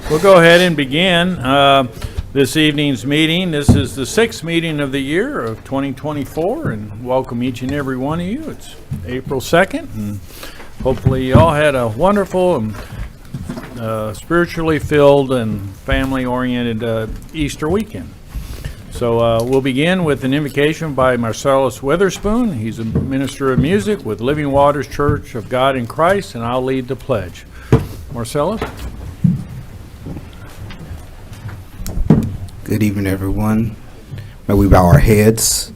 We'll go ahead and begin this evening's meeting. This is the sixth meeting of the year of 2024, and welcome each and every one of you. It's April 2nd, and hopefully you all had a wonderful and spiritually filled and family-oriented Easter weekend. So we'll begin with an invocation by Marcellus Witherspoon. He's a minister of music with Living Waters Church of God in Christ, and I'll lead the pledge. Marcellus? Good evening, everyone. May we bow our heads.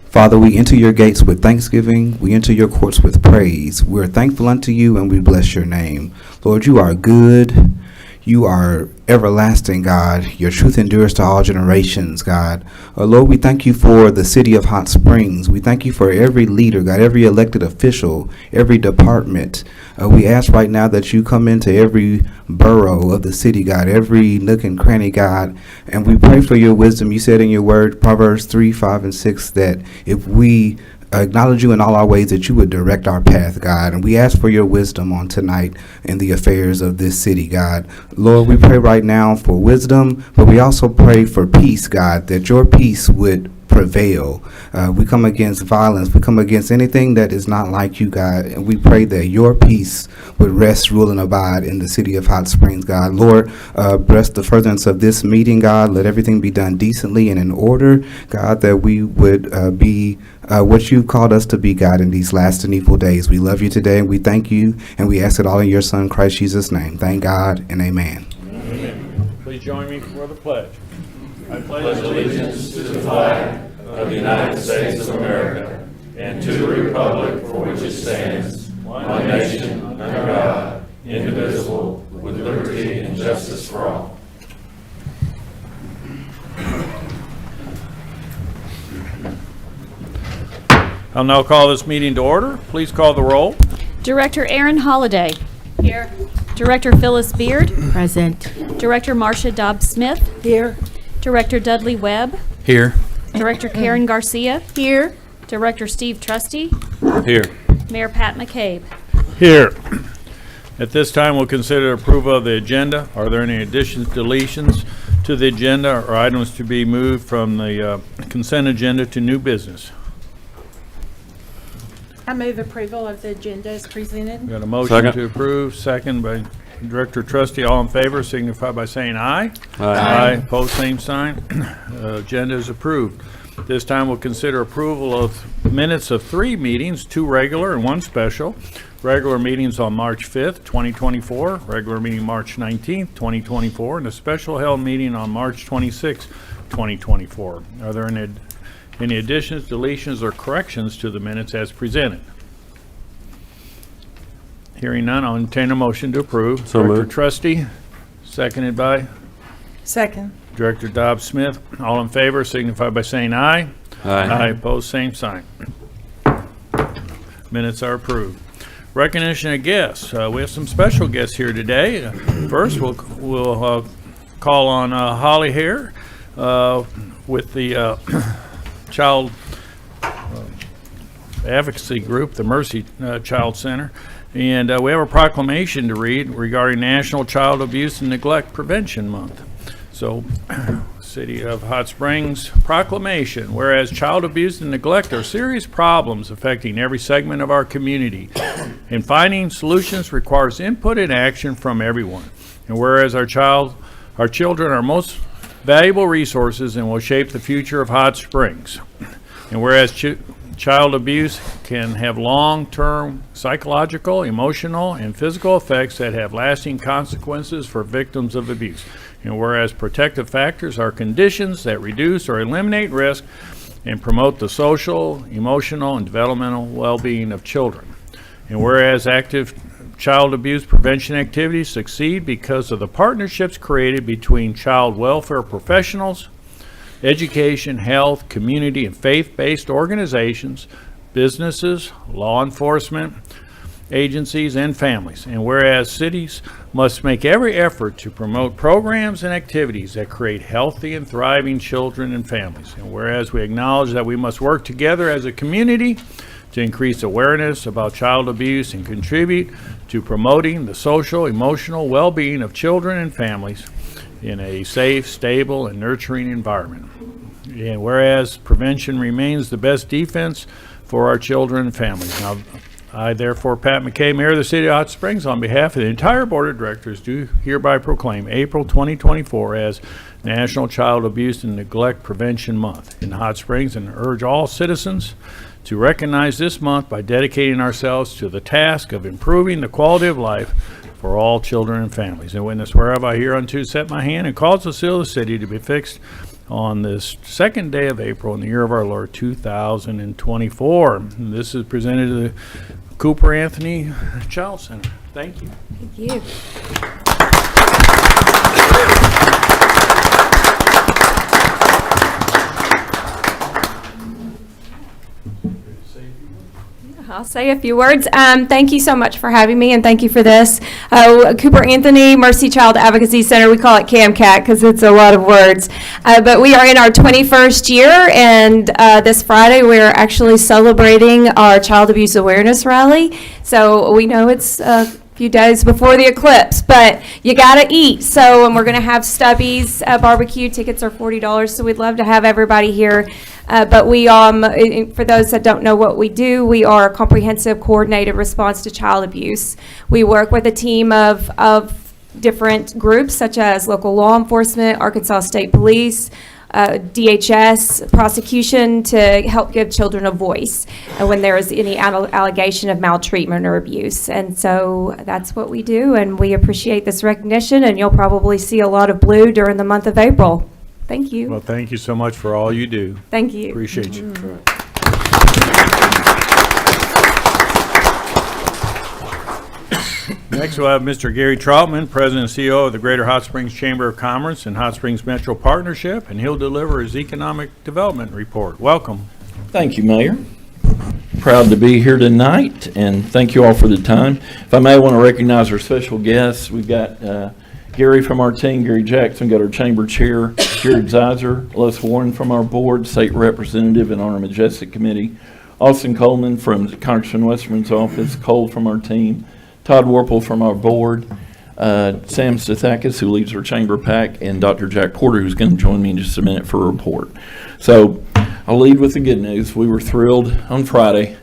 Father, we enter your gates with thanksgiving. We enter your courts with praise. We are thankful unto you, and we bless your name. Lord, you are good. You are everlasting, God. Your truth endures to all generations, God. Lord, we thank you for the city of Hot Springs. We thank you for every leader, God, every elected official, every department. We ask right now that you come into every borough of the city, God, every nook and cranny, God, and we pray for your wisdom. You said in your word, Proverbs 3, 5, and 6, that if we acknowledge you in all our ways, that you would direct our path, God. And we ask for your wisdom on tonight in the affairs of this city, God. Lord, we pray right now for wisdom, but we also pray for peace, God, that your peace would prevail. We come against violence. We come against anything that is not like you, God. And we pray that your peace would rest, rule, and abide in the city of Hot Springs, God. Lord, bless the furtherance of this meeting, God. Let everything be done decently and in order, God, that we would be what you called us to be, God, in these last and evil days. We love you today, and we thank you, and we ask it all in your Son, Christ Jesus' name. Thank God, and amen. Amen. Please join me for the pledge. I pledge allegiance to the flag of the United States of America and to the republic for which it stands, one nation, under God, indivisible, with liberty and justice for all. I'll now call this meeting to order. Please call the roll. Director Aaron Holliday. Here. Director Phyllis Beard. Present. Director Marcia Dobbs-Smith. Here. Director Dudley Webb. Here. Director Karen Garcia. Here. Director Steve Trusty. Here. Mayor Pat McCabe. Here. At this time, we'll consider approval of the agenda. Are there any additions, deletions to the agenda, or items to be moved from the consent agenda to new business? I move approval of the agenda as presented. We got a motion to approve, second by Director Trusty. All in favor signify by saying aye. Aye. Opposed, same sign. Agenda is approved. This time we'll consider approval of minutes of 3 meetings, 2 regular and 1 special. Regular meetings on March 5th, 2024, regular meeting March 19th, 2024, and a special held meeting on March 26th, 2024. Are there any additions, deletions, or corrections to the minutes as presented? Hearing none, I'll entertain a motion to approve. So Director moved. Trusty, seconded by Second. Director Dobbs-Smith. All in favor signify by saying aye. Aye. Opposed, same sign. Minutes are approved. Recognition of guests. We have some special guests here today. First, we'll call on Holly Hare with the Child Advocacy Group, the Mercy Child Center. And we have a proclamation to read regarding National Child Abuse and Neglect Prevention Month. So, City of Hot Springs proclamation. Whereas child abuse and neglect are serious problems affecting every segment of our community, and finding solutions requires input and action from everyone. And whereas our children are most valuable resources and will shape the future of Hot Springs. And whereas child abuse can have long-term psychological, emotional, and physical effects that have lasting consequences for victims of abuse. And whereas protective factors are conditions that reduce or eliminate risk and promote the social, emotional, and developmental well-being of children. And whereas active child abuse prevention activities succeed because of the partnerships created between child welfare professionals, education, health, community, and faith-based organizations, businesses, law enforcement agencies, and families. And whereas cities must make every effort to promote programs and activities that create healthy and thriving children and families. And whereas we acknowledge that we must work together as a community to increase awareness about child abuse and contribute to promoting the social, emotional well-being of children and families in a safe, stable, and nurturing environment. And whereas prevention remains the best defense for our children and families. Now, I therefore, Pat McKay, Mayor of the City of Hot Springs, on behalf of the entire Board of Directors, do hereby proclaim April 2024 as National Child Abuse and Neglect Prevention Month in Hot Springs, and urge all citizens to recognize this month by dedicating ourselves to the task of improving the quality of life for all children and families. And witness whereof I hereunto set my hand and cause the seal of the city to be fixed on this second day of April in the year of our Lord 2024. And this is presented to the Cooper Anthony Child Center. Thank you. Thank you. I'll say a few words. Thank you so much for having me, and thank you for this. Cooper Anthony Mercy Child Advocacy Center, we call it CAMCAT because it's a lot of words. But we are in our 21st year, and this Friday we're actually celebrating our Child Abuse Awareness Rally. So we know it's a few days before the eclipse, but you gotta eat. So, and we're gonna have Stubbies barbecue. Tickets are $40, so we'd love to have everybody here. But we, for those that don't know what we do, we are a comprehensive coordinated response to child abuse. We work with a team of different groups such as local law enforcement, Arkansas State Police, DHS, prosecution, to help give children a voice when there is any allegation of maltreatment or abuse. And so that's what we do, and we appreciate this recognition, and you'll probably see a lot of blue during the month of April. Thank you. Well, thank you so much for all you do. Thank you. Appreciate you. Next, we'll have Mr. Gary Troutman, President and CEO of the Greater Hot Springs Chamber of Commerce and Hot Springs Metro Partnership, and he'll deliver his economic development report. Welcome. Thank you, Mayor. Proud to be here tonight, and thank you all for the time. If I may, I want to recognize our special guests. We've got Gary from our team, Gary Jackson, got our chamber chair, Jared Zeiser, Les Warren from our board, state representative and on our Majestic Committee, Austin Coleman from Congressman Westerman's office, Cole from our team, Todd Warple from our board, Sam Stathakis, who leads our chamber pack, and Dr. Jack Porter, who's going to join me in just a minute for a report. So I'll lead with the good news. We were thrilled on Friday.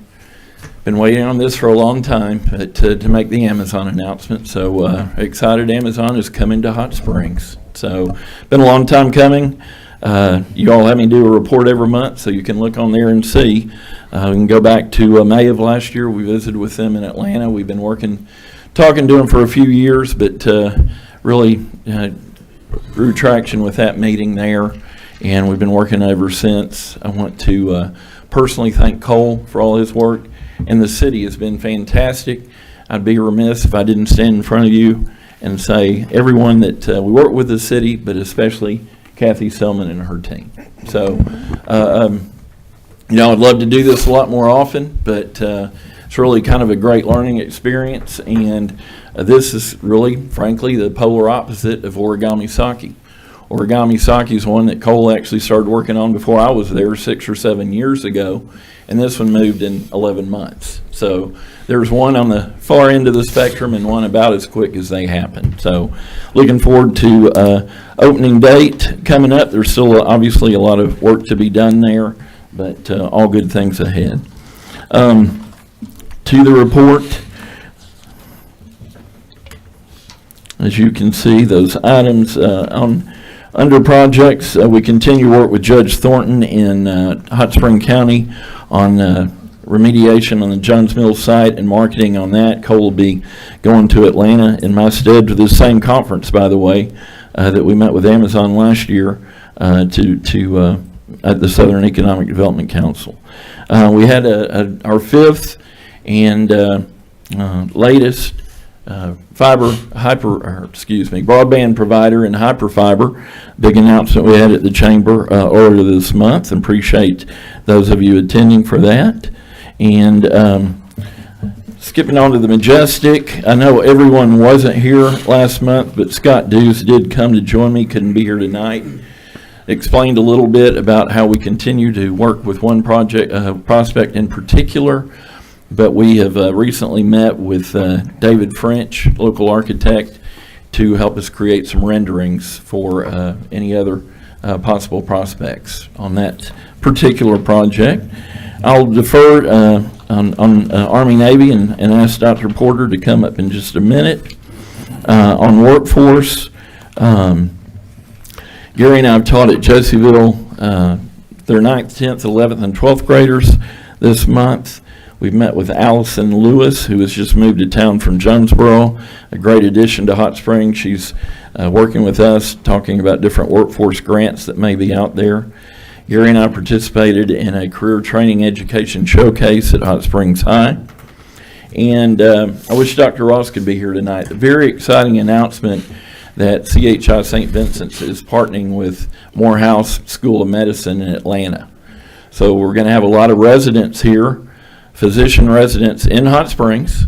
Been waiting on this for a long time to make the Amazon announcement. So excited Amazon is coming to Hot Springs. So been a long time coming. You all have me do a report every month, so you can look on there and see. We can go back to May of last year. We visited with them in Atlanta. We've been talking to them for a few years, but really grew traction with that meeting there, and we've been working ever since. I want to personally thank Cole for all his work, and the city has been fantastic. I'd be remiss if I didn't stand in front of you and say everyone that we work with the city, but especially Kathy Selman and her team. So, I'd love to do this a lot more often, but it's really kind of a great learning experience, and this is really, frankly, the polar opposite of Origami Sake. Origami Sake is one that Cole actually started working on before I was there 6 or 7 years ago, and this one moved in 11 months. So there's one on the far end of the spectrum and one about as quick as they happen. So looking forward to opening date coming up. There's still obviously a lot of work to be done there, but all good things ahead. To the report, as you can see, those items under projects, we continue to work with Judge Thornton in Hot Spring County on remediation on the Jones Mills site and marketing on that. Cole will be going to Atlanta in my stead to this same conference, by the way, that we met with Amazon last year at the Southern Economic Development Council. We had our fifth and latest broadband provider in Hyperfiber. Big announcement we had at the chamber earlier this month, and appreciate those of you attending for that. And skipping on to the Majestic, I know everyone wasn't here last month, but Scott Dews did come to join me, couldn't be here tonight. explained a little bit about how we continue to work with one prospect in particular, but we have recently met with David French, local architect, to help us create some renderings for any other possible prospects on that particular project. I'll defer on Army-Navy and ask Dr. Porter to come up in just a minute. On workforce, Gary and I have taught at Joseyville, their 9th, 10th, 11th, and 12th graders this month. We've met with Allison Lewis, who has just moved to town from Jonesboro, a great addition to Hot Springs. She's working with us, talking about different workforce grants that may be out there. Gary and I participated in a career training education showcase at Hot Springs High. And I wish Dr. Ross could be here tonight. A very exciting announcement that CHI St. Vincent's is partnering with Morehouse School of Medicine in Atlanta. So we're going to have a lot of residents here, physician residents in Hot Springs.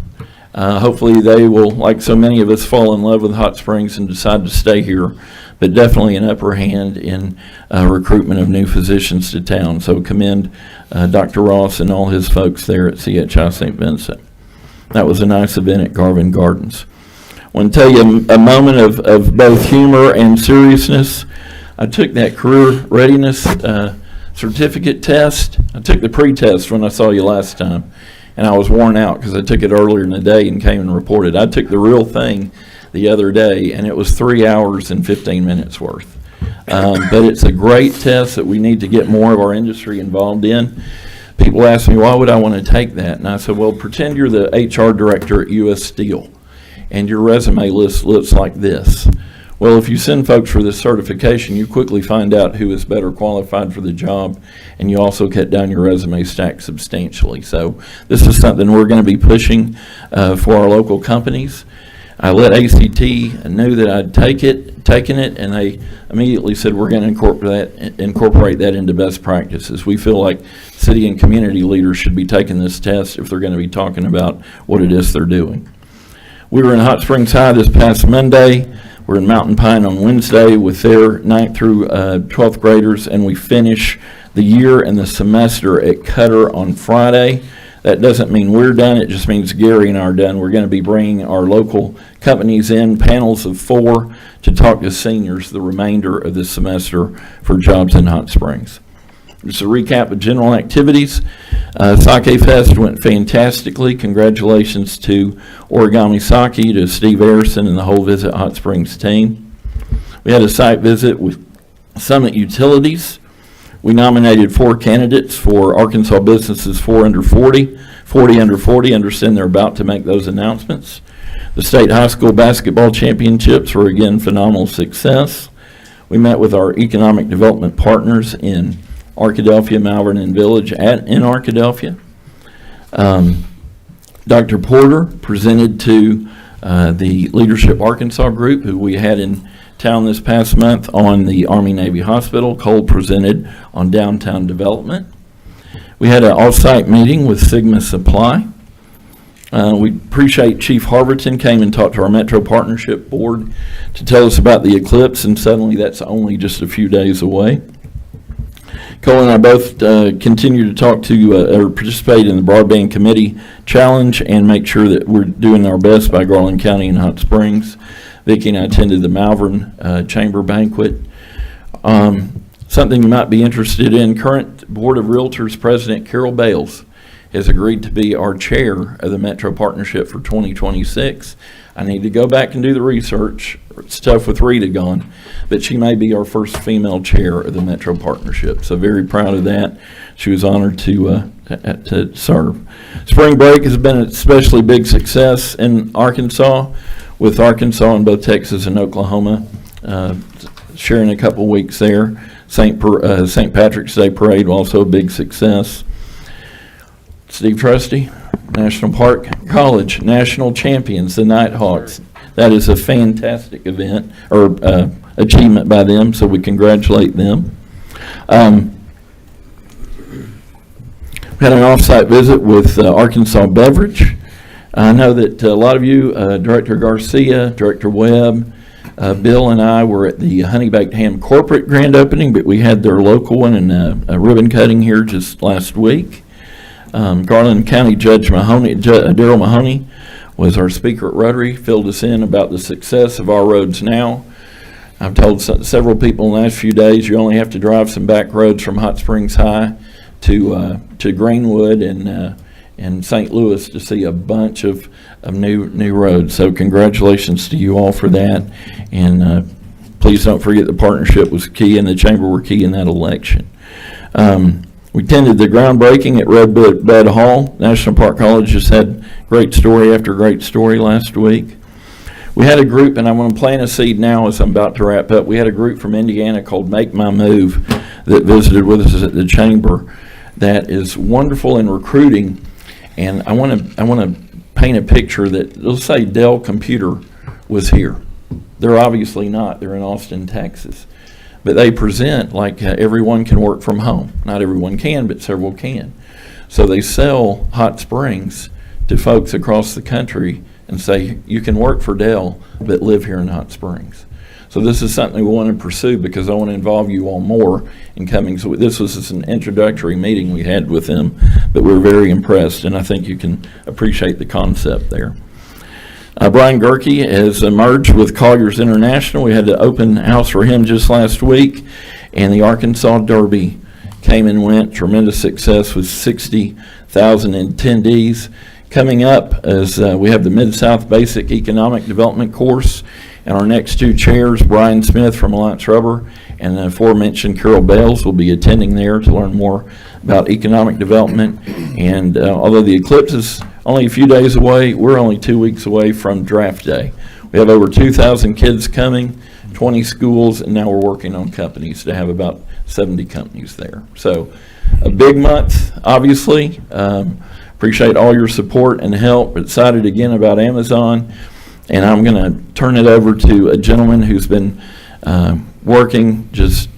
Hopefully they will, like so many of us, fall in love with Hot Springs and decide to stay here, but definitely an upper hand in recruitment of new physicians to town. So commend Dr. Ross and all his folks there at CHI St. Vincent. That was a nice event at Garvin Gardens. I want to tell you a moment of both humor and seriousness. I took that career readiness certificate test. I took the pre-test when I saw you last time, and I was worn out because I took it earlier in the day and came and reported. I took the real thing the other day, and it was 3 hours and 15 minutes worth. But it's a great test that we need to get more of our industry involved in. People ask me, why would I want to take that? And I said, well, pretend you're the HR director at U.S. Steel, and your resume list looks like this. Well, if you send folks for this certification, you quickly find out who is better qualified for the job, and you also cut down your resume stack substantially. So this is something we're going to be pushing for our local companies. I let ACT know that I'd taken it, and they immediately said we're going to incorporate that into best practices. We feel like city and community leaders should be taking this test if they're going to be talking about what it is they're doing. We were in Hot Springs High this past Monday. We're in Mountain Pine on Wednesday with their 9th through 12th graders, and we finish the year and the semester at Cutter on Friday. That doesn't mean we're done. It just means Gary and I are done. We're going to be bringing our local companies in, panels of 4, to talk to seniors the remainder of this semester for jobs in Hot Springs. Just a recap of general activities. Sake Fest went fantastically. Congratulations to Origami Sake, to Steve Arison and the whole Visit Hot Springs team. We had a site visit with Summit Utilities. We nominated 4 candidates for Arkansas Businesses 4 Under 40, 40 Under 40. Understand they're about to make those announcements. The state high school basketball championships were again phenomenal success. We met with our economic development partners in Arkadelphia, Malvern, and Village in Arkadelphia. Dr. Porter presented to the Leadership Arkansas group, who we had in town this past month, on the Army-Navy Hospital. Cole presented on downtown development. We had an off-site meeting with Sigma Supply. We appreciate Chief Harverton came and talked to our Metro Partnership Board to tell us about the eclipse, and suddenly that's only just a few days away. Cole and I both continue to talk to or participate in the Broadband Committee Challenge and make sure that we're doing our best by Garland County and Hot Springs. Vicki and I attended the Malvern Chamber Banquet. Something you might be interested in, current Board of Realtors President Carol Bales has agreed to be our chair of the Metro Partnership for 2026. I need to go back and do the research. It's tough with Rita gone, but she may be our first female chair of the Metro Partnership. So very proud of that. She was honored to serve. Spring break has been an especially big success in Arkansas, with Arkansas and both Texas and Oklahoma sharing a couple weeks there. St. Patrick's Day Parade was also a big success. Steve Trusty, National Park College National Champions, the Nighthawks. That is a fantastic event, or achievement by them, so we congratulate them. We had an off-site visit with Arkansas Beverage. I know that a lot of you, Director Garcia, Director Webb, Bill and I were at the Honey Baked Ham corporate grand opening, but we had their local one and a ribbon cutting here just last week. Garland County Judge Mahoney, Daryl Mahoney, was our speaker at Rotary, filled us in about the success of Our Roads Now. I've told several people in the last few days you only have to drive some back roads from Hot Springs High to Greenwood and St. Louis to see a bunch of new roads. So congratulations to you all for that. And please don't forget the partnership was key and the chamber were key in that election. We attended the groundbreaking at Red Bud Hall. National Park College just had great story after great story last week. We had a group, and I'm going to plant a seed now as I'm about to wrap up. We had a group from Indiana called Make My Move that visited with us at the chamber that is wonderful in recruiting. And I want to paint a picture that, let's say Dell Computer was here. They're obviously not. They're in Austin, Texas. But they present like everyone can work from home. Not everyone can, but several can. So they sell Hot Springs to folks across the country and say, you can work for Dell, but live here in Hot Springs. So this is something we want to pursue because I want to involve you all more in coming. So this was just an introductory meeting we had with them, but we're very impressed, and I think you can appreciate the concept there. Brian Gerke has merged with Colliers International. We had the open house for him just last week, and the Arkansas Derby came and went. Tremendous success with 60,000 attendees. Coming up is we have the Mid-South Basic Economic Development course, and our next two chairs, Brian Smith from Alliance Rubber and the aforementioned Carol Bales, will be attending there to learn more about economic development. And although the eclipse is only a few days away, we're only 2 weeks away from draft day. We have over 2,000 kids coming, 20 schools, and now we're working on companies to have about 70 companies there. So a big month, obviously. Appreciate all your support and help. Excited again about Amazon. And I'm going to turn it over to a gentleman who's been working just,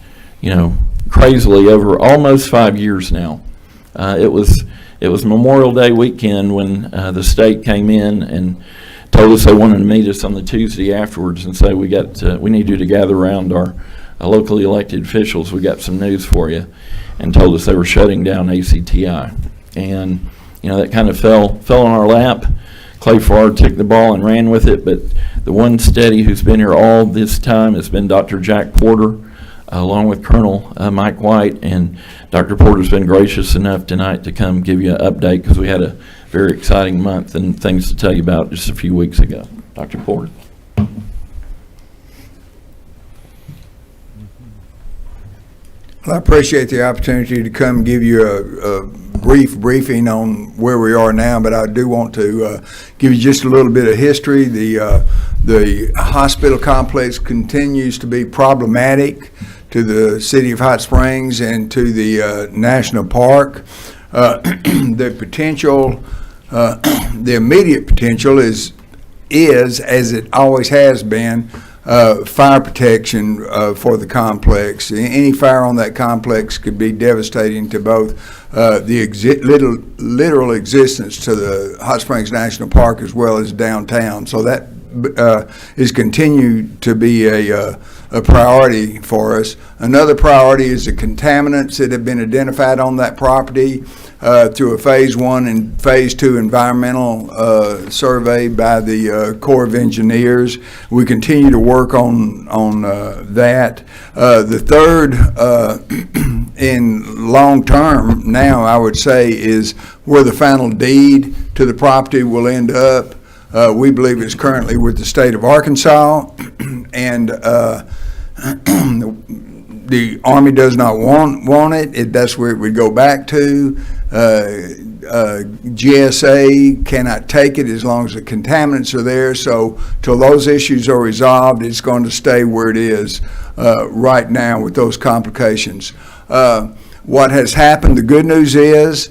crazily over almost 5 years now. It was Memorial Day weekend when the state came in and told us they wanted to meet us on the Tuesday afterwards and say we need you to gather around our locally elected officials. We got some news for you, and told us they were shutting down ACTI. And that kind of fell on our lap. Clay Farr took the ball and ran with it, but the one steady who's been here all this time has been Dr. Jack Porter, along with Colonel Mike White, and Dr. Porter's been gracious enough tonight to come give you an update because we had a very exciting month and things to tell you about just a few weeks ago. Dr. Porter. Well, I appreciate the opportunity to come give you a brief briefing on where we are now, but I do want to give you just a little bit of history. The hospital complex continues to be problematic to the city of Hot Springs and to the national park. The potential, the immediate potential is as it always has been, fire protection for the complex. Any fire on that complex could be devastating to both the literal existence to the Hot Springs National Park as well as downtown. So that is continued to be a priority for us. Another priority is the contaminants that have been identified on that property through a Phase 1 and Phase 2 environmental survey by the Corps of Engineers. We continue to work on that. The third in long term now, I would say, is where the final deed to the property will end up. We believe it's currently with the state of Arkansas, and the Army does not want it. That's where it would go back to. GSA cannot take it as long as the contaminants are there. So till those issues are resolved, it's going to stay where it is right now with those complications. What has happened, the good news is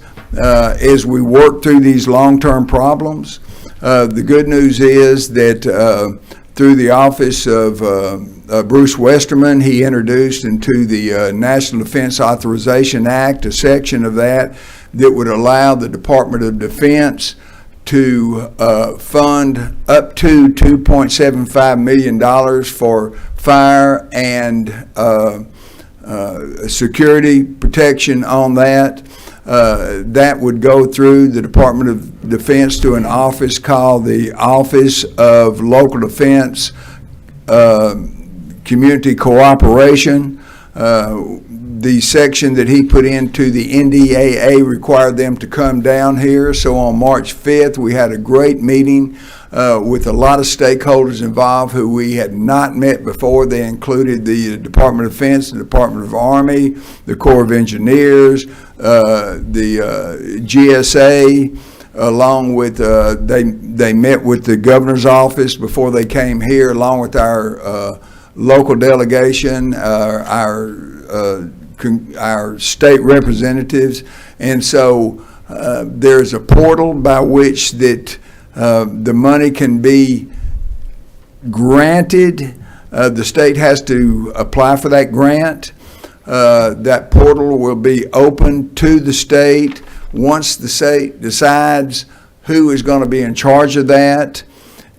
we work through these long-term problems. The good news is that through the office of Bruce Westerman, he introduced into the National Defense Authorization Act a section of that would allow the Department of Defense to fund up to $2.75 million for fire and security protection on that. That would go through the Department of Defense to an office called the Office of Local Defense Community Cooperation. The section that he put into the NDAA required them to come down here. So on March 5th, we had a great meeting with a lot of stakeholders involved who we had not met before. They included the Department of Defense, the Department of Army, the Corps of Engineers, the GSA, along with, they met with the governor's office before they came here, along with our local delegation, our state representatives. And so there's a portal by which that the money can be granted. The state has to apply for that grant. That portal will be open to the state once the state decides who is going to be in charge of that.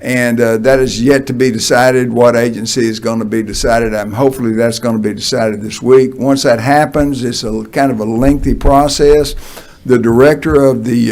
And that is yet to be decided, what agency is going to be decided. Hopefully that's going to be decided this week. Once that happens, it's a kind of a lengthy process. The director of the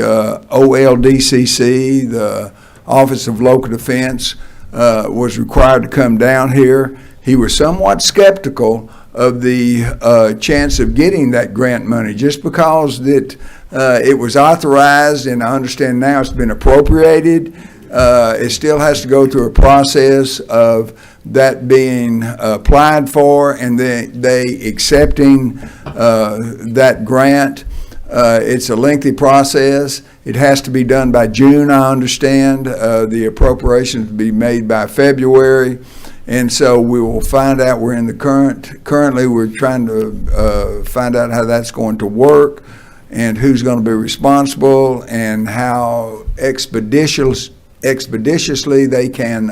OLDCC, the Office of Local Defense, was required to come down here. He was somewhat skeptical of the chance of getting that grant money, just because that it was authorized, and I understand now it's been appropriated. It still has to go through a process of that being applied for and they accepting that grant. It's a lengthy process. It has to be done by June, I understand. The appropriations to be made by February. And so we will find out. We're in the currently we're trying to find out how that's going to work and who's going to be responsible and how expeditiously they can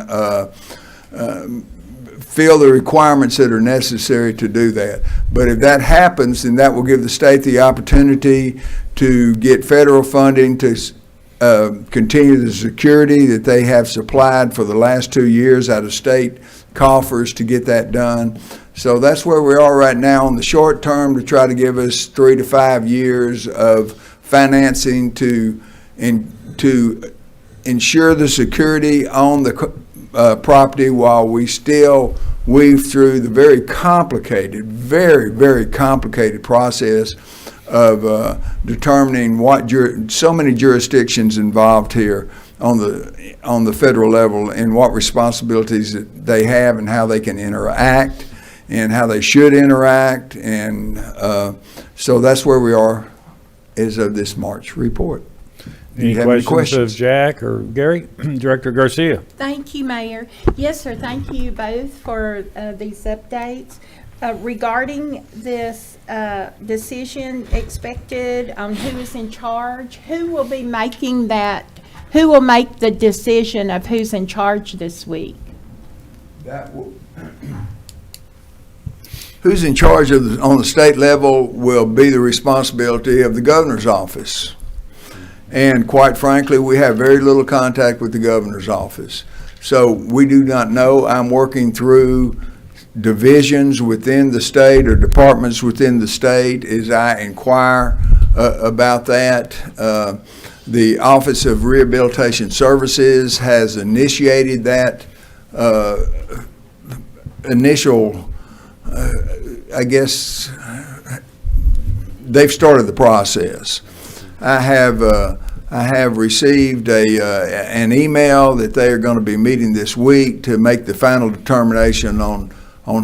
fill the requirements that are necessary to do that. But if that happens, then that will give the state the opportunity to get federal funding to continue the security that they have supplied for the last 2 years out of state coffers to get that done. So that's where we are right now in the short term, to try to give us 3 to 5 years of financing to ensure the security on the property while we still weave through the very complicated, very complicated process of determining what so many jurisdictions involved here on the federal level and what responsibilities that they have and how they can interact and how they should interact. And so that's where we are as of this March report. Any questions of Jack or Gary? Director Garcia. Thank you, Mayor. Yes, sir, thank you both for these updates. Regarding this decision expected on who is in charge, who will be making that, who will make the decision of who's in charge this week? Who's in charge of on the state level will be the responsibility of the governor's office. And quite frankly, we have very little contact with the governor's office. So we do not know. I'm working through divisions within the state or departments within the state as I inquire about that. The Office of Rehabilitation Services has initiated that initial, I guess, they've started the process. I have received an email that they are going to be meeting this week to make the final determination on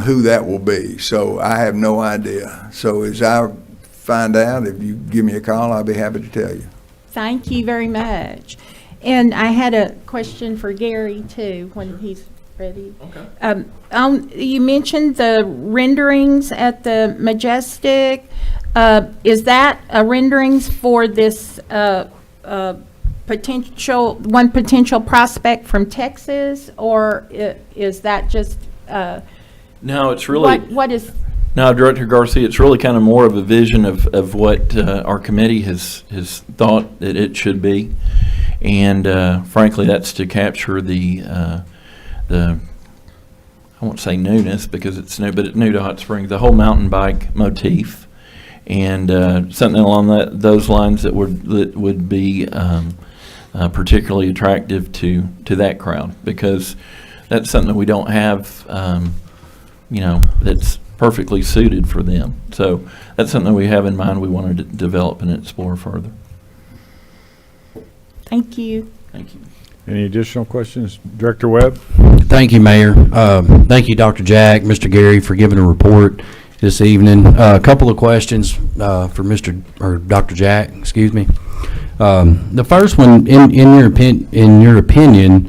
who that will be. So I have no idea. So as I find out, if you give me a call, I'll be happy to tell you. Thank you very much. And I had a question for Gary too, when he's ready. Okay. You mentioned the renderings at the Majestic. Is that renderings for this potential prospect from Texas, or is that just? No, it's really. What is? No, Director Garcia, it's really kind of more of a vision of what our committee has thought that it should be. And frankly, that's to capture the I won't say newness because it's new, but it's new to Hot Springs, the whole mountain bike motif, and something along those lines that would be particularly attractive to that crowd, because that's something that we don't have, that's perfectly suited for them. So that's something we have in mind. We want to develop and explore further. Thank you. Thank you. Any additional questions? Director Webb? Thank you, Mayor. Thank you, Dr. Jack, Mr. Gary, for giving a report this evening. A couple of questions for Dr. Jack, excuse me. The first one, in your opinion,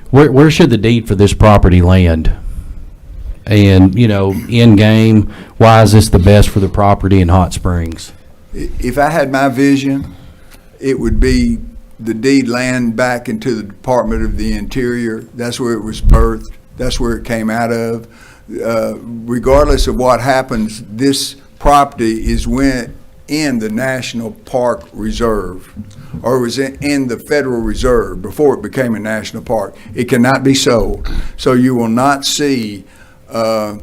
where should the deed for this property land? And, in game, why is this the best for the property in Hot Springs? If I had my vision, it would be the deed land back into the Department of the Interior. That's where it was birthed. That's where it came out of. Regardless of what happens, this property is in the National Park Reserve, or was in the Federal Reserve before it became a national park. It cannot be sold. So you will not see, I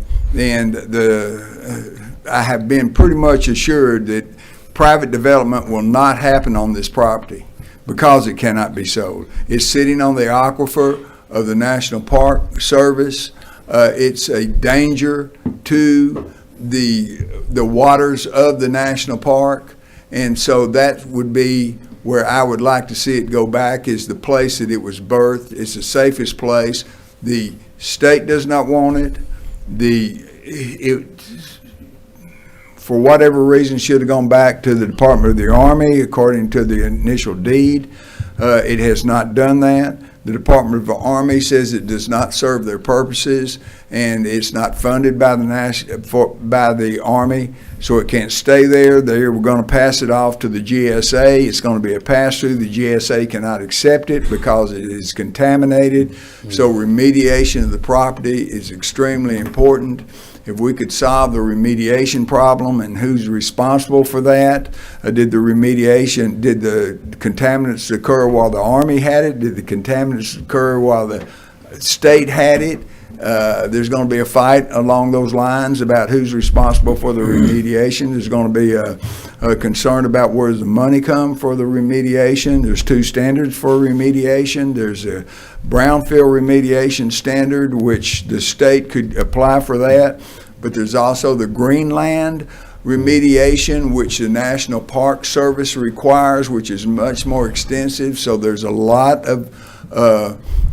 have been pretty much assured that private development will not happen on this property, because it cannot be sold. It's sitting on the aquifer of the National Park Service. It's a danger to the waters of the national park, and so that would be where I would like to see it go back, is the place that it was birthed. It's the safest place. The state does not want it. For whatever reason, should have gone back to the Department of the Army according to the initial deed. It has not done that. The Department of the Army says it does not serve their purposes, and it's not funded by the Army, so it can't stay there. We're going to pass it off to the GSA. It's going to be a pass-through. The GSA cannot accept it because it is contaminated. So remediation of the property is extremely important. If we could solve the remediation problem and who's responsible for that, did the contaminants occur while the Army had it? Did the contaminants occur while the state had it? There's going to be a fight along those lines about who's responsible for the remediation. There's going to be a concern about where does the money come for the remediation. There's two standards for remediation. There's a brownfield remediation standard, which the state could apply for that, but there's also the greenland remediation, which the National Park Service requires, which is much more extensive. So there's a lot of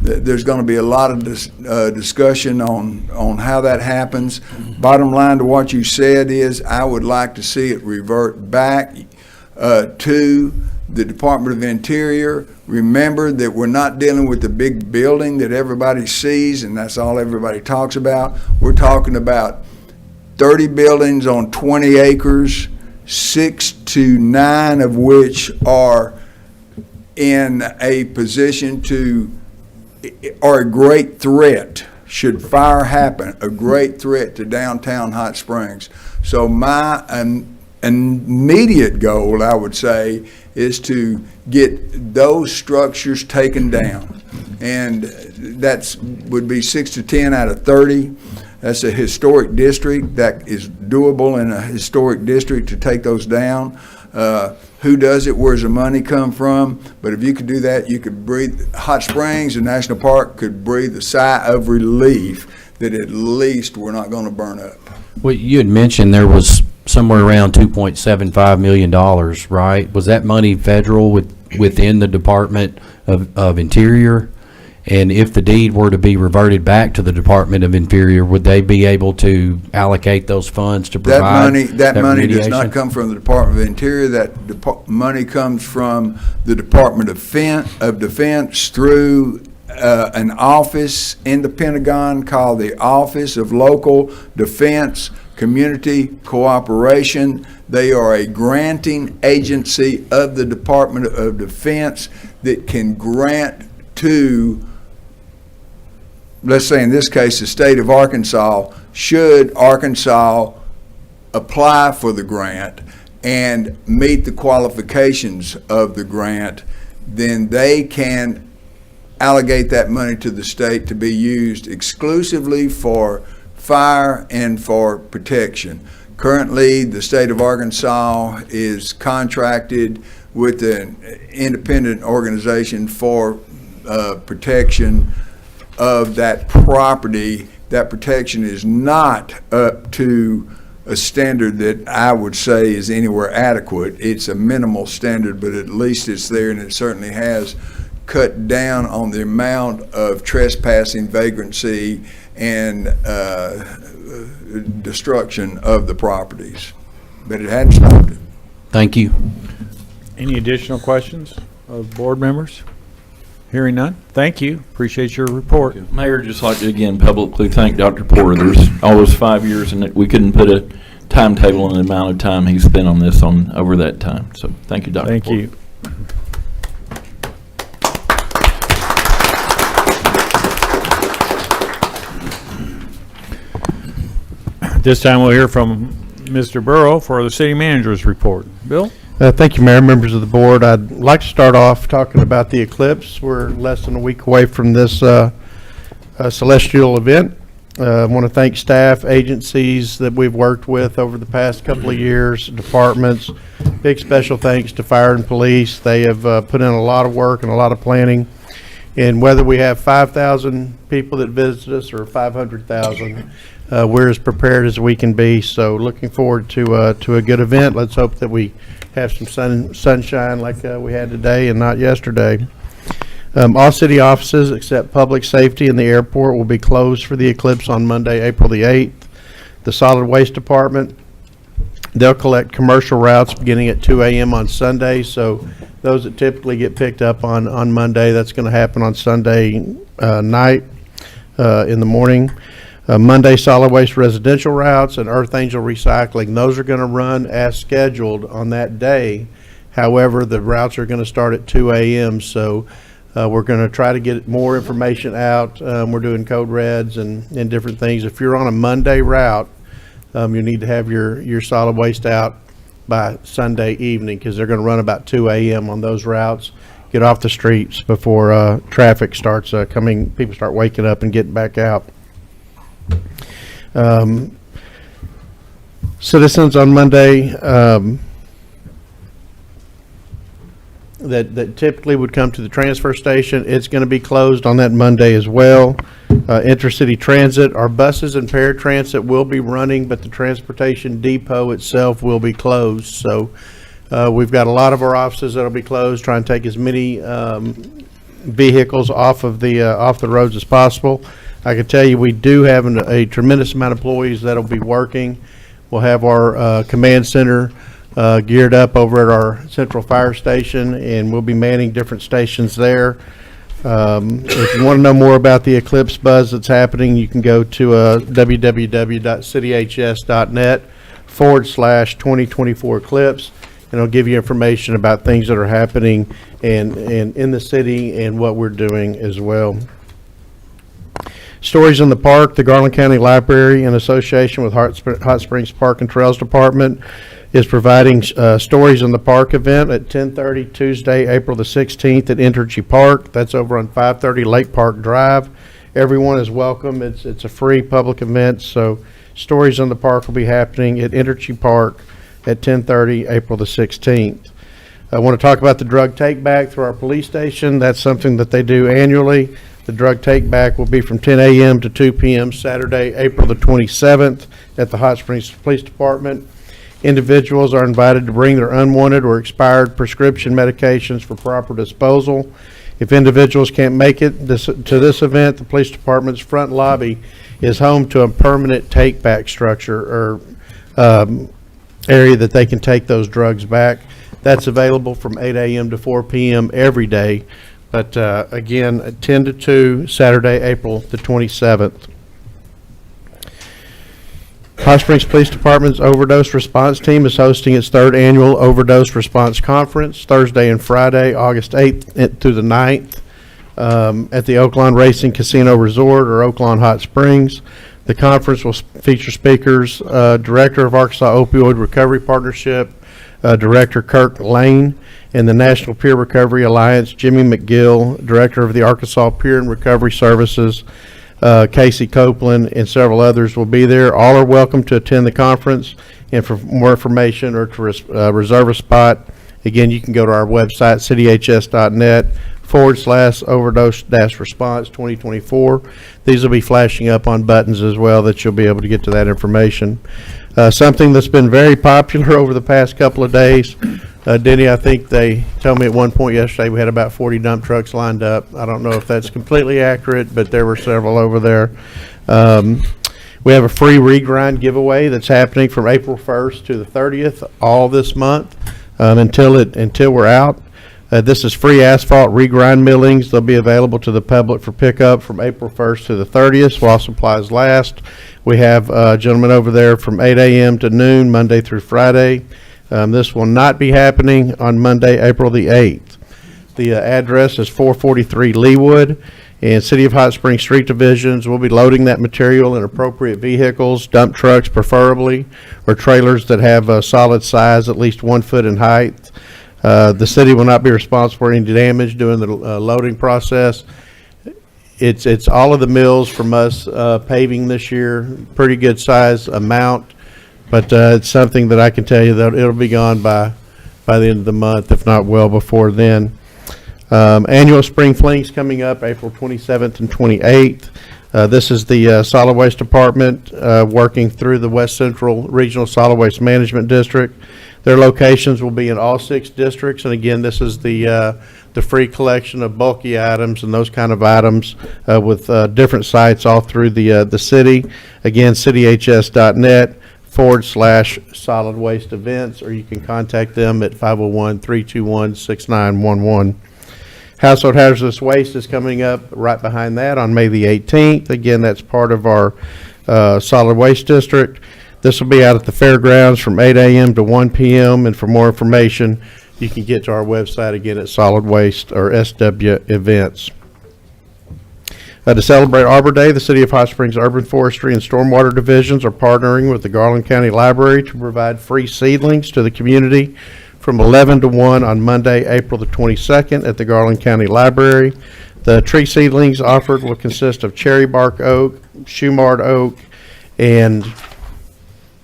there's going to be a lot of discussion on how that happens. Bottom line to what you said is, I would like to see it revert back to the Department of Interior. Remember that we're not dealing with the big building that everybody sees and that's all everybody talks about. We're talking about 30 buildings on 20 acres, 6 to 9 of which are in a position are a great threat, should fire happen, a great threat to downtown Hot Springs. So my immediate goal, I would say, is to get those structures taken down. And would be 6 to 10 out of 30. That's a historic district. That is doable in a historic district to take those down. Who does it? Where's the money come from? But if you could do that, you could breathe. Hot Springs and National Park could breathe a sigh of relief that at least we're not going to burn up. Well, you had mentioned there was somewhere around $2.75 million, right? Was that money federal within the Department of Interior? And if the deed were to be reverted back to the Department of Interior, would they be able to allocate those funds to provide that money does remediation? not come from the Department of Interior. That money comes from the Department of Defense through an office in the Pentagon called the Office of Local Defense Community Cooperation. They are a granting agency of the Department of Defense that can grant to, let's say in this case, the state of Arkansas. Should Arkansas apply for the grant and meet the qualifications of the grant, then they can allocate that money to the state to be used exclusively for fire and for protection. Currently, the state of Arkansas is contracted with an independent organization for protection of that property. That protection is not up to a standard that I would say is anywhere adequate. It's a minimal standard, but at least it's there, and it certainly has cut down on the amount of trespassing, vagrancy, and destruction of the properties. But it hadn't stopped it. Thank you. Any additional questions of board members? Hearing none. Thank you. Appreciate your report. Mayor, just like to again publicly thank Dr. Porter. There's almost 5 years, and we couldn't put a timetable on the amount of time he spent on this over that time. So thank you, Dr. Thank Porter. you. This time we'll hear from Mr. Burrow for the city manager's report. Bill? Thank you, Mayor, members of the board. I'd like to start off talking about the eclipse. We're less than a week away from this celestial event. I want to thank staff, agencies that we've worked with over the past couple of years, departments. Big special thanks to fire and police. They have put in a lot of work and a lot of planning. And whether we have 5,000 people that visit us or 500,000, we're as prepared as we can be. So looking forward to a good event. Let's hope that we have some sunshine like we had today and not yesterday. All city offices except public safety and the airport will be closed for the eclipse on Monday, April the 8th. The solid waste department, they'll collect commercial routes beginning at 2 a.m. on Sunday. So those that typically get picked up on Monday, that's going to happen on Sunday night in the morning. Monday solid waste residential routes and Earth Angel recycling, those are going to run as scheduled on that day. However, the routes are going to start at 2 a.m. So we're going to try to get more information out. We're doing code reds and different things. If you're on a Monday route, you need to have your solid waste out by Sunday evening, because they're going to run about 2 a.m. on those routes. Get off the streets before traffic starts coming. People start waking up and getting back out. Citizens on Monday that typically would come to the transfer station, it's going to be closed on that Monday as well. Intercity transit, our buses and paratransit will be running, but the transportation depot itself will be closed. So we've got a lot of our offices that'll be closed, trying to take as many vehicles off the roads as possible. I can tell you we do have a tremendous amount of employees that'll be working. We'll have our command center geared up over at our central fire station, and we'll be manning different stations there. If you want to know more about the eclipse buzz that's happening, you can go to www.cityhs.net/2024 eclipse, and it'll give you information about things that are happening and in the city and what we're doing as well. Stories in the Park, the Garland County Library, in association with Hot Springs Park and Trails Department, is providing Stories in the Park event at 10:30 Tuesday, April the 16th at Entergy Park. That's over on 530 Lake Park Drive. Everyone is welcome. It's a free public event, so Stories in the Park will be happening at Entergy Park at 10:30 April the 16th. I want to talk about the drug take back through our police station. That's something that they do annually. The drug take back will be from 10 a.m. to 2 p.m. Saturday, April the 27th at the Hot Springs Police Department. Individuals are invited to bring their unwanted or expired prescription medications for proper disposal. If individuals can't make it to this event, the police department's front lobby is home to a permanent take back structure or area that they can take those drugs back. That's available from 8 a.m. to 4 p.m. every day. But again, 10 to 2, Saturday, April the 27th. Hot Springs Police Department's Overdose Response Team is hosting its 3rd annual Overdose Response Conference Thursday and Friday, August 8th through the 9th at the Oaklawn Racing Casino Resort or Oaklawn Hot Springs. The conference will feature speakers, Director of Arkansas Opioid Recovery Partnership, Director Kirk Lane, and the National Peer Recovery Alliance, Jimmy McGill, Director of the Arkansas Peer and Recovery Services, Casey Copeland, and several others will be there. All are welcome to attend the conference, and for more information or to reserve a spot, again, you can go to our website, cityhs.net/overdose-response 2024. These will be flashing up on buttons as well that you'll be able to get to that information. Something that's been very popular over the past couple of days, Denny, I think they told me at one point yesterday we had about 40 dump trucks lined up. I don't know if that's completely accurate, but there were several over there. We have a free regrind giveaway that's happening from April 1st to the 30th, all this month, until we're out. This is free asphalt regrind millings. They'll be available to the public for pickup from April 1st to the 30th while supplies last. We have a gentleman over there from 8 a.m. to noon, Monday through Friday. This will not be happening on Monday, April the 8th. The address is 443 Leewood, and City of Hot Springs Street Divisions will be loading that material in appropriate vehicles, dump trucks preferably, or trailers that have a solid size, at least 1 foot in height. The city will not be responsible for any damage during the loading process. It's all of the mills from us paving this year, pretty good size amount, but it's something that I can tell you that it'll be gone by the end of the month, if not well before then. Annual spring flings coming up April 27th and 28th. This is the Solid Waste Department working through the West Central Regional Solid Waste Management District. Their locations will be in all 6 districts, and again, this is the free collection of bulky items and those kind of items with different sites all through the city. Again, cityhs.net/solid waste events, or you can contact them at 501-321-6911. Household hazardous waste is coming up right behind that on May the 18th. Again, that's part of our solid waste district. This will be out at the fairgrounds from 8 a.m. to 1 p.m. And for more information, you can get to our website again at Solid Waste or SW Events. To celebrate Arbor Day, the City of Hot Springs Urban Forestry and Stormwater Divisions are partnering with the Garland County Library to provide free seedlings to the community from 11 to 1 on Monday, April the 22nd at the Garland County Library. The tree seedlings offered will consist of cherry bark oak, Shumard oak, and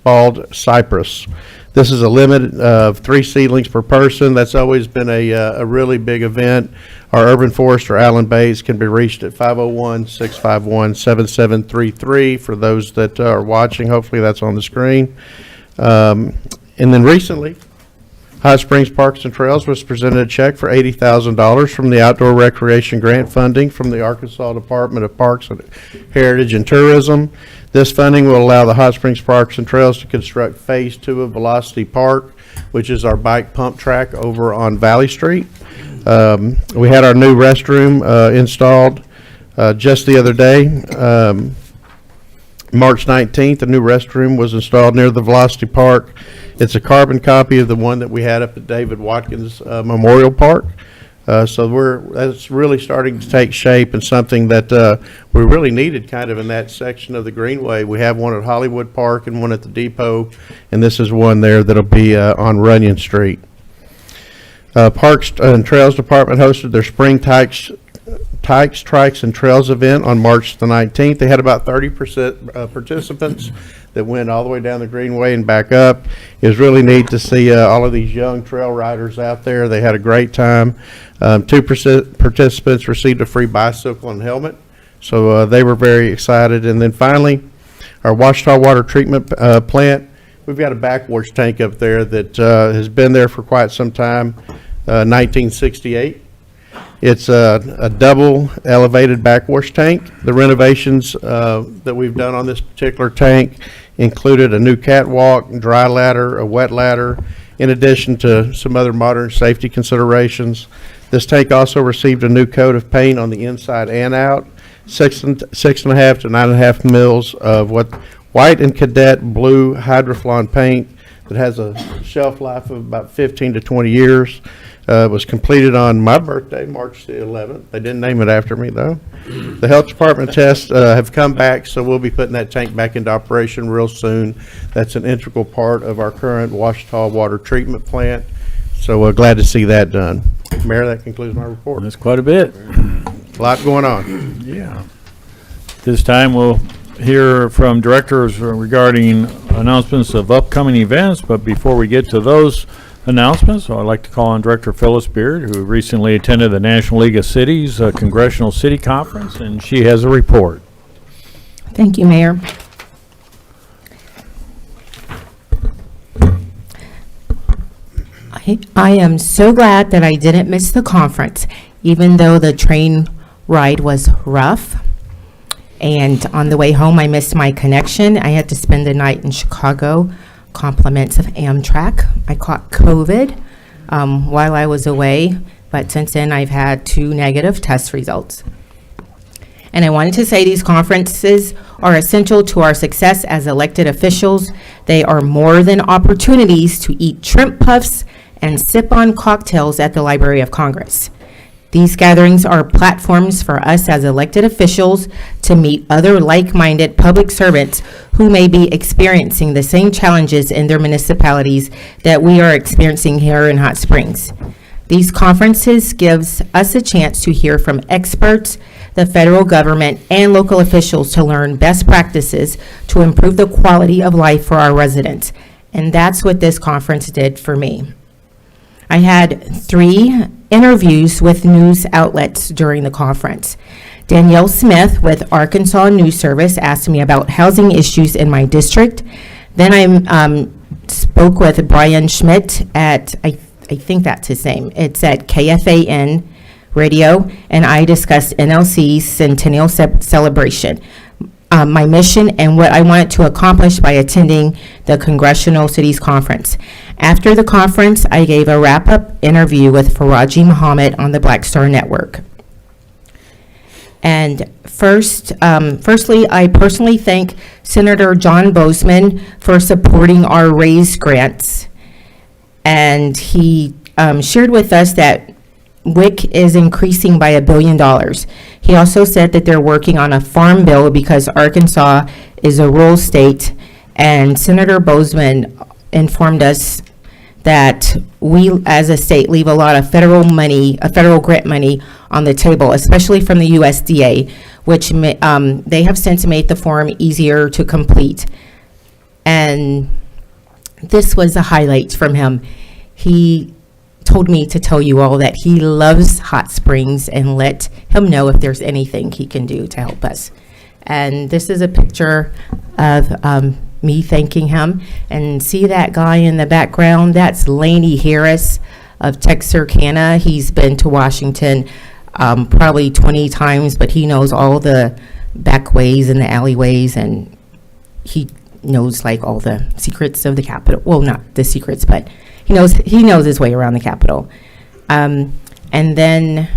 bald cypress. This is a limit of 3 seedlings per person. That's always been a really big event. Our urban forester, Alan Bates, can be reached at 501-651-7733 for those that are watching. Hopefully that's on the screen. And then recently, Hot Springs Parks and Trails was presented a check for $80,000 from the Outdoor Recreation Grant Funding from the Arkansas Department of Parks and Heritage and Tourism. This funding will allow the Hot Springs Parks and Trails to construct Phase 2 of Velocity Park, which is our bike pump track over on Valley Street. We had our new restroom installed just the other day. March 19th, a new restroom was installed near the Velocity Park. It's a carbon copy of the one that we had up at David Watkins Memorial Park. So that's really starting to take shape and something that we really needed kind of in that section of the Greenway. We have one at Hollywood Park and one at the Depot, and this is one there that'll be on Runyon Street. Parks and Trails Department hosted their Spring Tykes, Trikes, and Trails event on March the 19th. They had about 30% participants that went all the way down the Greenway and back up. It was really neat to see all of these young trail riders out there. They had a great time. 2 participants received a free bicycle and helmet, so they were very excited. And then finally, our Washita Water Treatment Plant, we've got a backwash tank up there that has been there for quite some time, 1968. It's a double elevated backwash tank. The renovations that we've done on this particular tank included a new catwalk, dry ladder, a wet ladder, in addition to some other modern safety considerations. This tank also received a new coat of paint on the inside and out, 6.5 to 9.5 mils of white and cadet blue hydroflon paint that has a shelf life of about 15 to 20 years. Was completed on my birthday, March the 11th. They didn't name it after me, though. The health department tests have come back, so we'll be putting that tank back into operation real soon. That's an integral part of our current Ouachita water treatment plant. So we're glad to see that done. Mayor, that concludes my report. That's quite a bit. A lot going on. Yeah. This time we'll hear from directors regarding announcements of upcoming events, but before we get to those announcements, I'd like to call on Director Phyllis Beard, who recently attended the National League of Cities Congressional City Conference, and she has a report. Thank you, Mayor. I am so glad that I didn't miss the conference, even though the train ride was rough. And on the way home, I missed my connection. I had to spend the night in Chicago, compliments of Amtrak. I caught COVID while I was away, but since then I've had 2 negative test results. And I wanted to say these conferences are essential to our success as elected officials. They are more than opportunities to eat shrimp puffs and sip on cocktails at the Library of Congress. These gatherings are platforms for us as elected officials to meet other like-minded public servants who may be experiencing the same challenges in their municipalities that we are experiencing here in Hot Springs. These conferences gives us a chance to hear from experts, the federal government, and local officials to learn best practices to improve the quality of life for our residents. And that's what this conference did for me. I had 3 interviews with news outlets during the conference. Danielle Smith with Arkansas News Service asked me about housing issues in my district. Then I spoke with Brian Schmidt at, I think that's his name, it's at KFAN Radio, and I discussed NLC's Centennial Celebration, my mission, and what I wanted to accomplish by attending the Congressional Cities Conference. After the conference, I gave a wrap-up interview with Faraji Muhammad on the Black Star Network. And firstly, I personally thank Senator John Bozeman for supporting our RAISE grants. And he shared with us that WIC is increasing by $1 billion. He also said that they're working on a farm bill because Arkansas is a rural state, and Senator Bozeman informed us that we as a state leave a lot of federal grant money on the table, especially from the USDA, which they have since made the form easier to complete. And this was a highlight from him. He told me to tell you all that he loves Hot Springs and let him know if there's anything he can do to help us. And this is a picture of me thanking him. And see that guy in the background? That's Laney Harris of Texarkana. He's been to Washington probably 20 times, but he knows all the back ways and the alleyways, and he knows like all the secrets of the Capitol. Well, not the secrets, but he knows his way around the Capitol. And then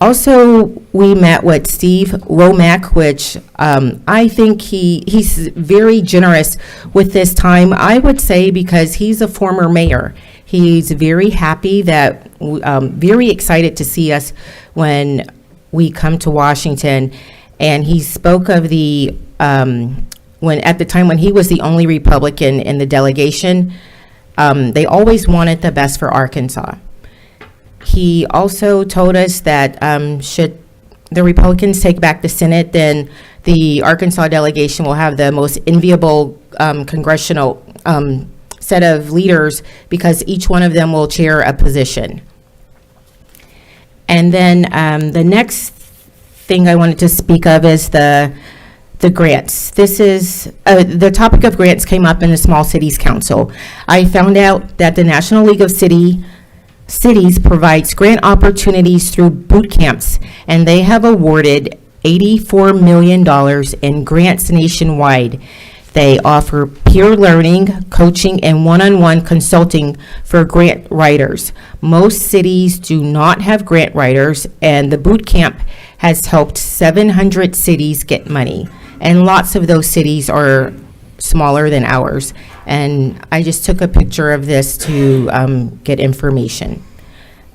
also we met with Steve Womack, which I think he's very generous with this time, I would say, because he's a former mayor. He's very happy that, very excited to see us when we come to Washington. And he spoke of the, at the time when he was the only Republican in the delegation, they always wanted the best for Arkansas. He also told us that should the Republicans take back the Senate, then the Arkansas delegation will have the most enviable congressional set of leaders because each one of them will chair a position. And then the next thing I wanted to speak of is the grants. This is, the topic of grants came up in the Small Cities Council. I found out that the National League of Cities provides grant opportunities through boot camps, and they have awarded $84 million in grants nationwide. They offer peer learning, coaching, and one-on-one consulting for grant writers. Most cities do not have grant writers, and the boot camp has helped 700 cities get money. And lots of those cities are smaller than ours. And I just took a picture of this to get information.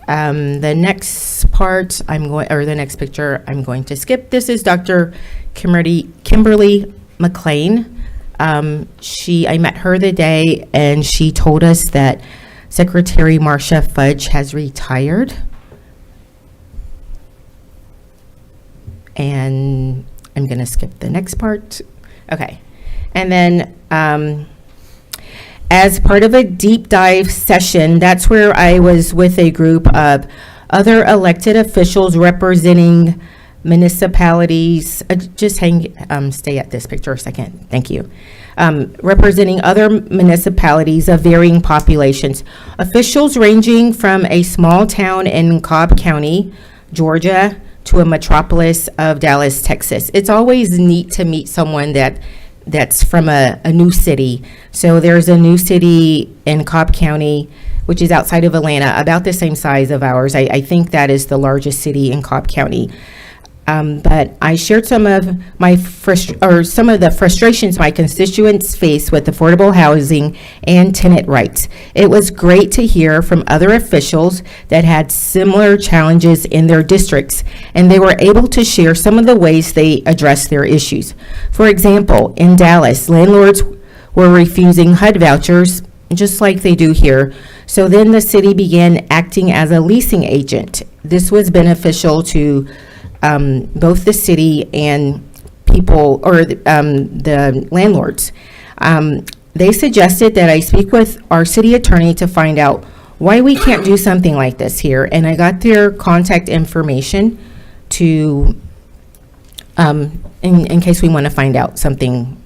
The next part, the next picture, I'm going to skip. This is Dr. Kimberly McLean. I met her the day, and she told us that Secretary Marcia Fudge has retired. And I'm going to skip the next part. Okay. And then as part of a deep dive session, that's where I was with a group of other elected officials representing municipalities. Stay at this picture a second. Thank you. Representing other municipalities of varying populations. Officials ranging from a small town in Cobb County, Georgia, to a metropolis of Dallas, Texas. It's always neat to meet someone that's from a new city. So there's a new city in Cobb County, which is outside of Atlanta, about the same size of ours. I think that is the largest city in Cobb County. But I shared some of the frustrations my constituents face with affordable housing and tenant rights. It was great to hear from other officials that had similar challenges in their districts, and they were able to share some of the ways they addressed their issues. For example, in Dallas, landlords were refusing HUD vouchers, just like they do here. So then the city began acting as a leasing agent. This was beneficial to both the city and people, or the landlords. They suggested that I speak with our city attorney to find out why we can't do something like this here. And I got their contact information to, in case we want to find out something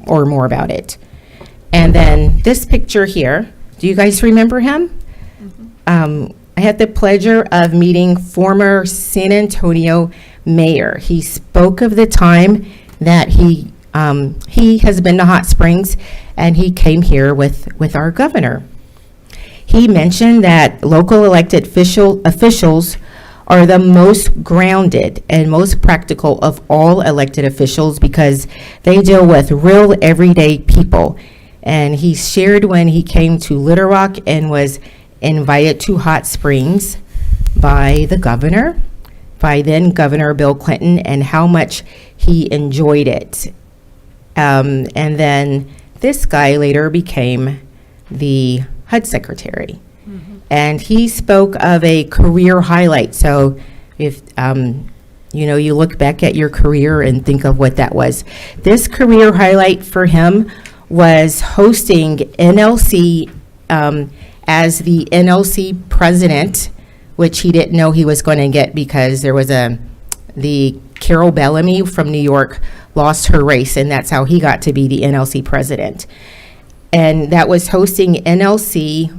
or more about it. And then this picture here, do you guys remember him? I had the pleasure of meeting former San Antonio mayor. He spoke of the time that he has been to Hot Springs, and he came here with our governor. He mentioned that local elected officials are the most grounded and most practical of all elected officials because they deal with real everyday people. And he shared when he came to Little Rock and was invited to Hot Springs by the governor, by then Governor Bill Clinton, and how much he enjoyed it. And then this guy later became the HUD secretary. And he spoke of a career highlight. So if you look back at your career and think of what that was. This career highlight for him was hosting NLC as the NLC president, which he didn't know he was going to get because there was the Carol Bellamy from New York lost her race, and that's how he got to be the NLC president. And that was hosting NLC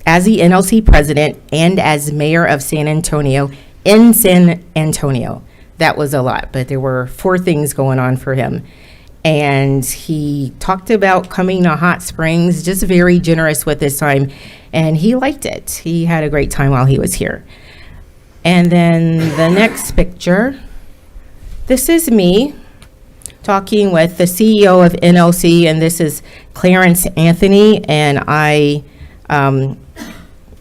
as the NLC president and as mayor of San Antonio in San Antonio. That was a lot, but there were 4 things going on for him. And he talked about coming to Hot Springs, just very generous with his time, and he liked it. He had a great time while he was here. And then the next picture, this is me talking with the CEO of NLC, and this is Clarence Anthony, and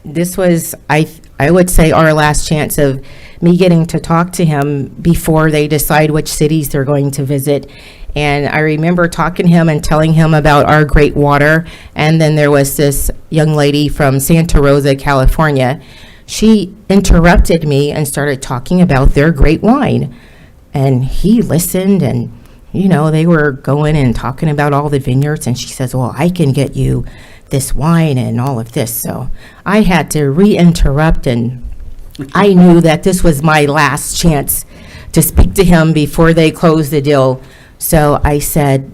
this was, I would say, our last chance of me getting to talk to him before they decide which cities they're going to visit. And I remember talking to him and telling him about our great water. And then there was this young lady from Santa Rosa, California. She interrupted me and started talking about their great wine. And he listened, and, they were going and talking about all the vineyards. And she says, well, I can get you this wine and all of this. So I had to re-interrupt, and I knew that this was my last chance to speak to him before they closed the deal. So I said,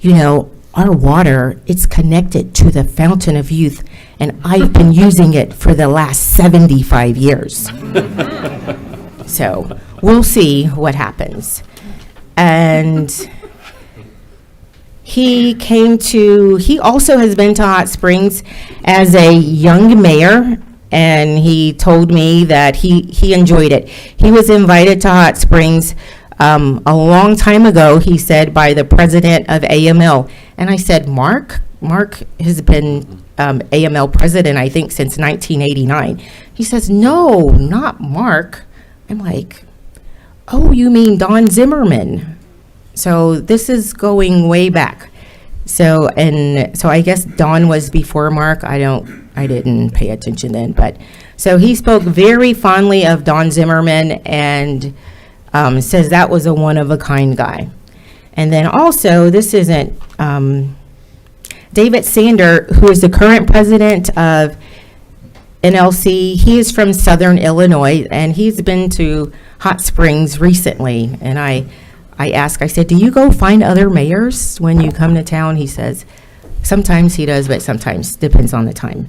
our water, it's connected to the fountain of youth, and I've been using it for the last 75 years. So we'll see what happens. And he also has been to Hot Springs as a young mayor, and he told me that he enjoyed it. He was invited to Hot Springs a long time ago, he said, by the president of AML. And I said, Mark has been AML president, I think, since 1989. He says, no, not Mark. I'm like, oh, you mean Don Zimmerman. So this is going way back. So I guess Don was before Mark. I didn't pay attention then, but so he spoke very fondly of Don Zimmerman and says that was a one-of-a-kind guy. And then also, this isn't David Sander, who is the current president of NLC. He is from Southern Illinois, and he's been to Hot Springs recently. And I said, do you go find other mayors when you come to town? He says, sometimes he does, but sometimes, depends on the time.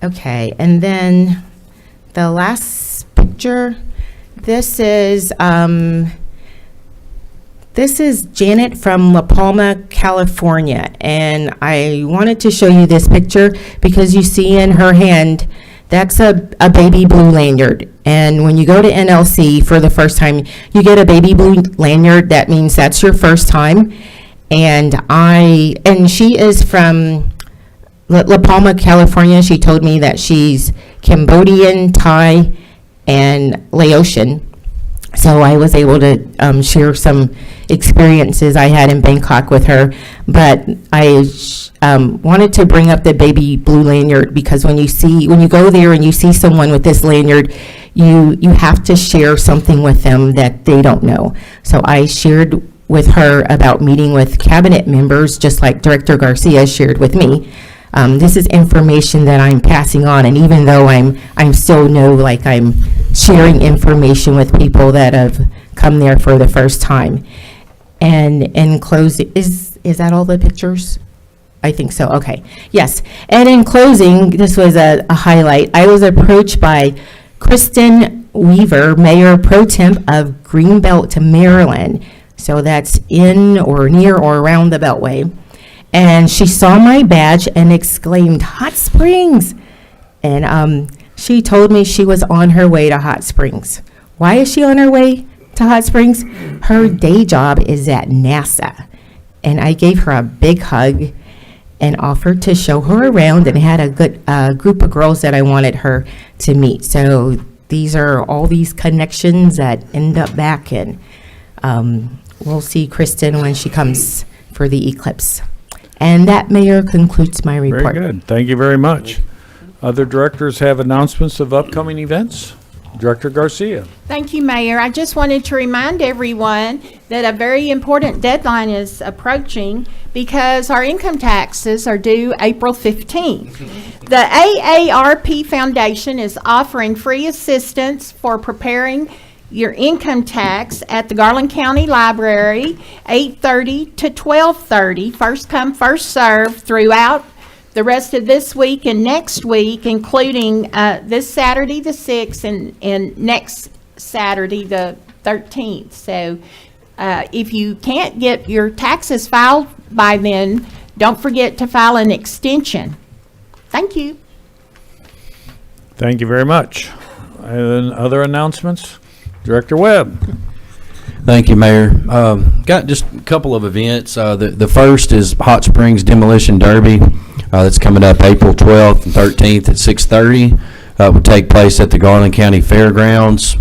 Okay, and then the last picture, this is Janet from La Palma, California, and I wanted to show you this picture because you see in her hand, that's a baby blue lanyard. And when you go to NLC for the first time, you get a baby blue lanyard. That means that's your first time. And she is from La Palma, California. She told me that she's Cambodian, Thai, and Laotian. So I was able to share some experiences I had in Bangkok with her. But I wanted to bring up the baby blue lanyard because when you go there and you see someone with this lanyard, you have to share something with them that they don't know. So I shared with her about meeting with cabinet members, just like Director Garcia shared with me. This is information that I'm passing on, and even though I'm still like I'm sharing information with people that have come there for the first time. And in closing, is that all the pictures? I think so, okay, yes. And in closing, this was a highlight. I was approached by Kristen Weaver, Mayor Pro Temp of Greenbelt, Maryland. So that's in or near or around the Beltway. And she saw my badge and exclaimed, Hot Springs! And she told me she was on her way to Hot Springs. Why is she on her way to Hot Springs? Her day job is at NASA. And I gave her a big hug and offered to show her around and had a good group of girls that I wanted her to meet. So these are all these connections that end up back, and we'll see Kristen when she comes for the eclipse. And that, Mayor, concludes my report. Very good. Thank you very much. Other directors have announcements of upcoming events? Director Garcia. Thank you, Mayor. I just wanted to remind everyone that a very important deadline is approaching because our income taxes are due April 15th. The AARP Foundation is offering free assistance for preparing your income tax at the Garland County Library, 8:30 to 12:30, first come, first served, throughout the rest of this week and next week, including this Saturday the 6th and next Saturday the 13th. So if you can't get your taxes filed by then, don't forget to file an extension. Thank you. Thank you very much. And other announcements? Director Webb. Thank you, Mayor. Got just a couple of events. The first is Hot Springs Demolition Derby. That's coming up April 12th and 13th at 6:30. Will take place at the Garland County Fairgrounds.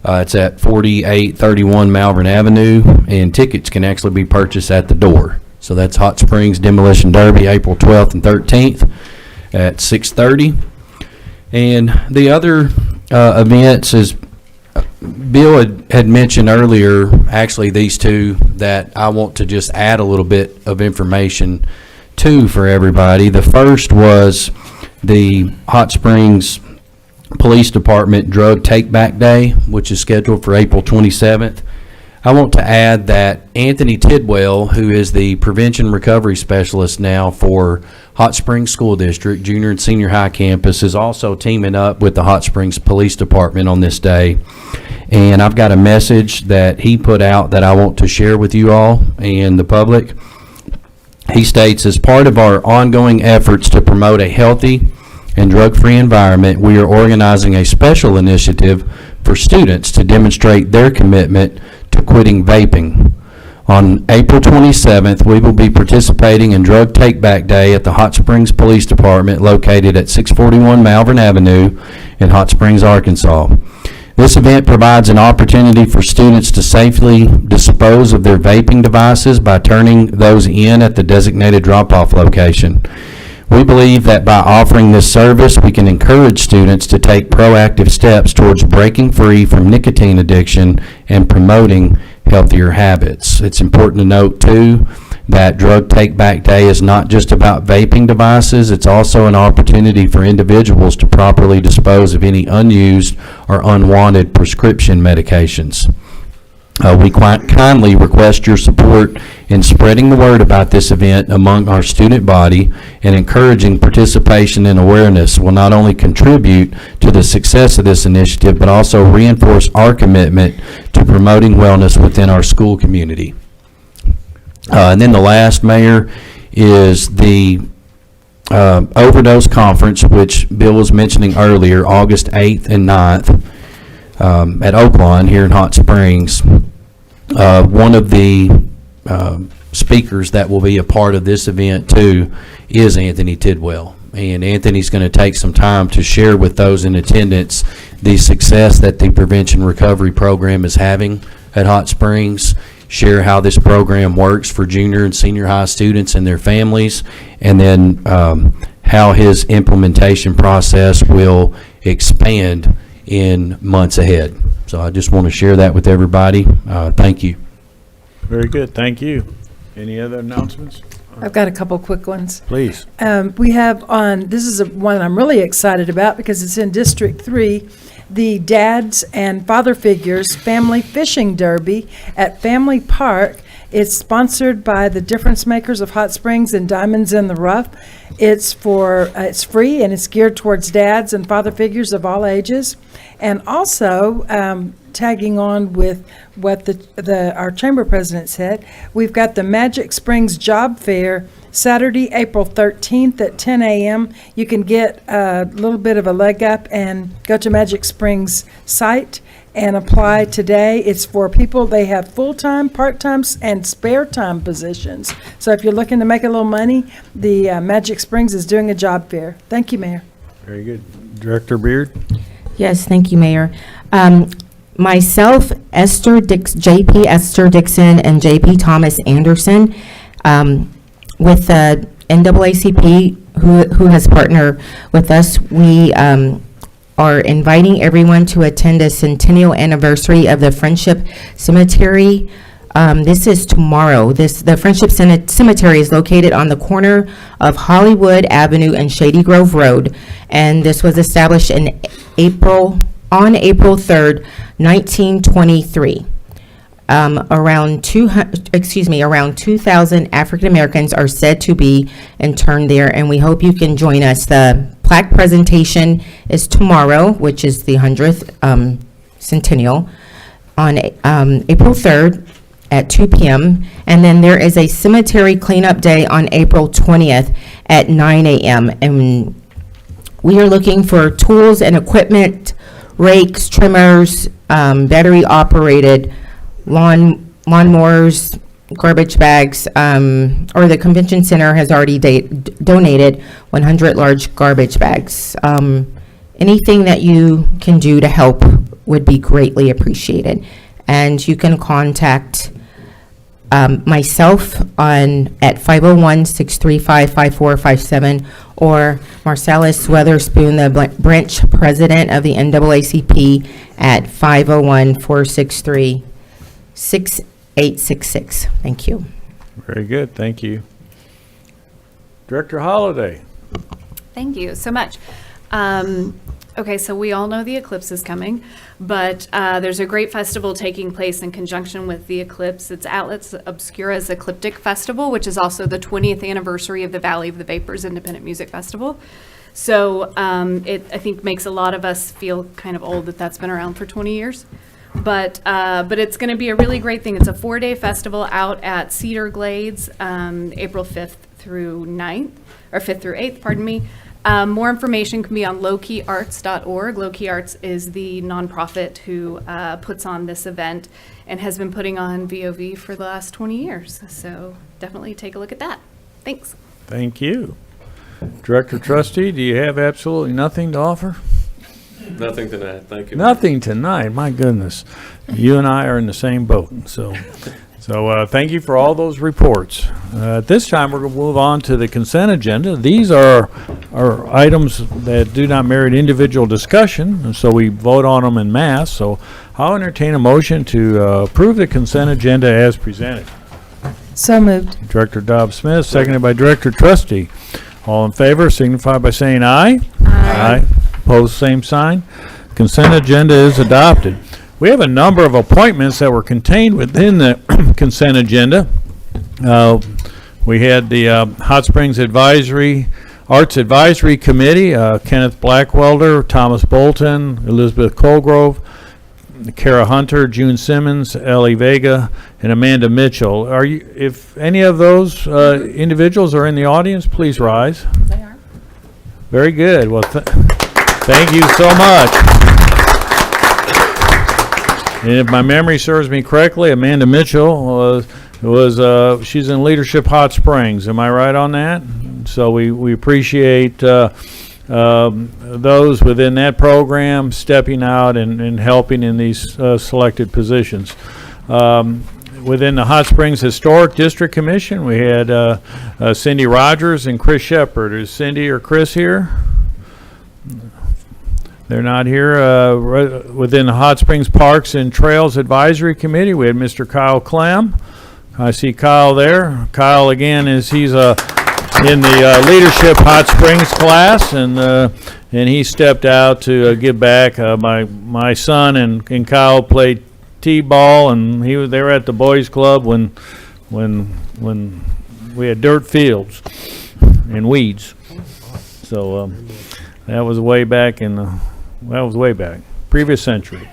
It's at 4831 Malvern Avenue, and tickets can actually be purchased at the door. So that's Hot Springs Demolition Derby, April 12th and 13th at 6:30. And the other events is Bill had mentioned earlier, actually these two, that I want to just add a little bit of information to for everybody. The first was the Hot Springs Police Department Drug Take Back Day, which is scheduled for April 27th. I want to add that Anthony Tidwell, who is the Prevention Recovery Specialist now for Hot Springs School District, junior and senior high campus, is also teaming up with the Hot Springs Police Department on this day. And I've got a message that he put out that I want to share with you all and the public. He states, as part of our ongoing efforts to promote a healthy and drug-free environment, we are organizing a special initiative for students to demonstrate their commitment to quitting vaping. On April 27th, we will be participating in Drug Take Back Day at the Hot Springs Police Department located at 641 Malvern Avenue in Hot Springs, Arkansas. This event provides an opportunity for students to safely dispose of their vaping devices by turning those in at the designated drop-off location. We believe that by offering this service, we can encourage students to take proactive steps towards breaking free from nicotine addiction and promoting healthier habits. It's important to note, too, that Drug Take Back Day is not just about vaping devices. It's also an opportunity for individuals to properly dispose of any unused or unwanted prescription medications. We kindly request your support in spreading the word about this event among our student body, and encouraging participation and awareness will not only contribute to the success of this initiative, but also reinforce our commitment to promoting wellness within our school community. And then the last, Mayor, is the overdose conference, which Bill was mentioning earlier, August 8th and 9th at Oaklawn here in Hot Springs. One of the speakers that will be a part of this event, too, is Anthony Tidwell. And Anthony's going to take some time to share with those in attendance the success that the Prevention Recovery Program is having at Hot Springs, share how this program works for junior and senior high students and their families, and then how his implementation process will expand in months ahead. So I just want to share that with everybody. Thank you. Very good, thank you. Any other announcements? I've got a couple quick ones. Please. We have this is one I'm really excited about because it's in District 3, the Dads and Father Figures Family Fishing Derby at Family Park. It's sponsored by the Difference Makers of Hot Springs and Diamonds in the Rough. It's free, and it's geared towards dads and father figures of all ages. And also, tagging on with what our chamber president said, we've got the Magic Springs Job Fair Saturday, April 13th at 10 a.m. You can get a little bit of a leg up and go to Magic Springs site and apply today. It's for people, they have full-time, part-time, and spare time positions. So if you're looking to make a little money, the Magic Springs is doing a job fair. Thank you, Mayor. Very good. Director Beard? Yes, thank you, Mayor. Myself, JP Esther Dixon, and JP Thomas Anderson, with the NAACP, who has partnered with us, we are inviting everyone to attend the centennial anniversary of the Friendship Cemetery. This is tomorrow. The Friendship Cemetery is located on the corner of Hollywood Avenue and Shady Grove Road, and this was established on April 3rd, 1923. Around 2,000 African Americans are said to be interned there, and we hope you can join us. The plaque presentation is tomorrow, which is the 100th centennial, on April 3rd at 2 p.m. And then there is a cemetery cleanup day on April 20th at 9 a.m. And we are looking for tools and equipment, rakes, trimmers, battery-operated lawnmowers, garbage bags, or the convention center has already donated 100 large garbage bags. Anything that you can do to help would be greatly appreciated. And you can contact myself at 501-635-5457, or Marcellus Weatherspoon, the branch president of the NAACP, at 501-463-6866. Thank you. Very good, thank you. Director Holliday? Thank you so much. Okay, so we all know the eclipse is coming, but there's a great festival taking place in conjunction with the eclipse. It's Atlas Obscura's Ecliptic Festival, which is also the 20th anniversary of the Valley of the Vapors Independent Music Festival. So it, I think, makes a lot of us feel kind of old that that's been around for 20 years. But it's going to be a really great thing. It's a 4-day festival out at Cedar Glades, April 5th through 9th, or 5th through 8th, pardon me. More information can be on lowkeyarts.org. Low Key Arts is the nonprofit who puts on this event and has been putting on VOV for the last 20 years. So definitely take a look at that. Thanks. Thank you. Director Trustee, do you have absolutely nothing to offer? Nothing tonight, thank you. Nothing tonight, my goodness. You and I are in the same boat, so thank you for all those reports. At this time, we're going to move on to the consent agenda. These are items that do not merit individual discussion, and so we vote on them en masse. So I'll entertain a motion to approve the consent agenda as presented. So moved. Director Dobb Smith, seconded by Director Trustee. All in favor, signify by saying aye. Aye. Opposed, same sign. Consent agenda is adopted. We have a number of appointments that were contained within the consent agenda. We had the Hot Springs Arts Advisory Committee, Kenneth Blackwelder, Thomas Bolton, Elizabeth Colgrove, Kara Hunter, June Simmons, Ellie Vega, and Amanda Mitchell. If any of those individuals are in the audience, please rise. They are. Very good. Well, thank you so much. And if my memory serves me correctly, Amanda Mitchell she's in Leadership Hot Springs. Am I right on that? So we appreciate those within that program stepping out and helping in these selected positions. Within the Hot Springs Historic District Commission, we had Cindy Rogers and Chris Shepard. Is Cindy or Chris here? They're not here. Within the Hot Springs Parks and Trails Advisory Committee, we had Mr. Kyle Clem. I see Kyle there. Kyle, again, he's in the Leadership Hot Springs class, and he stepped out to give back. My son and Kyle played t-ball, and they were at the boys' club when we had dirt fields and weeds. So that was way back previous century.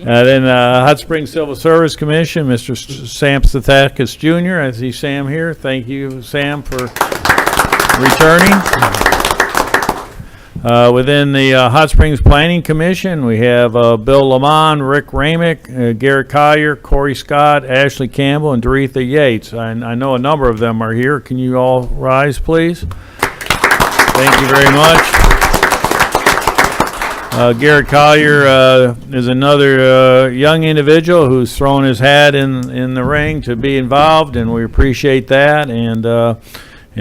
Then Hot Springs Civil Service Commission, Mr. Sam Stathakis Jr. I see Sam here. Thank you, Sam, for returning. Within the Hot Springs Planning Commission, we have Bill Lamont, Rick Ramick, Garrett Collier, Corey Scott, Ashley Campbell, and Doretha Yates. I know a number of them are here. Can you all rise, please? Thank you very much. Garrett Collier is another young individual who's thrown his hat in the ring to be involved, and we appreciate that. And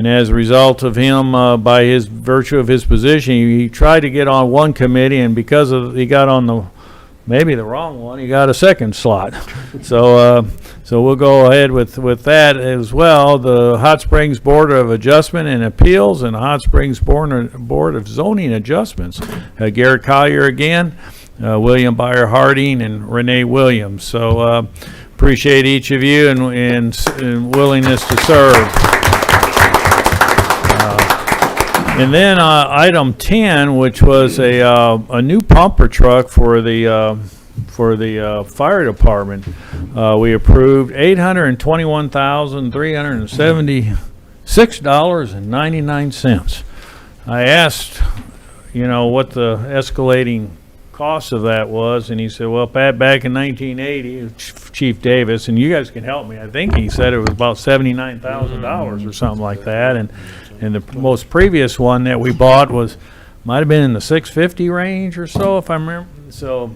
as a result of him, by his virtue of his position, he tried to get on one committee, and because he got on maybe the wrong one, he got a second slot. So we'll go ahead with that as well. The Hot Springs Board of Adjustment and Appeals and the Hot Springs Board of Zoning Adjustments. Garrett Collier again, William Byer Harding, and Renee Williams. So appreciate each of you and willingness to serve. And then item 10, which was a new pumper truck for the fire department, we approved $821,376.99. I asked, what the escalating cost of that was, and he said, well, back in 1980, Chief Davis, and you guys can help me, I think he said it was about $79,000 or something like that, and the most previous one that we bought might have been in the $650 range or so, if I remember. So,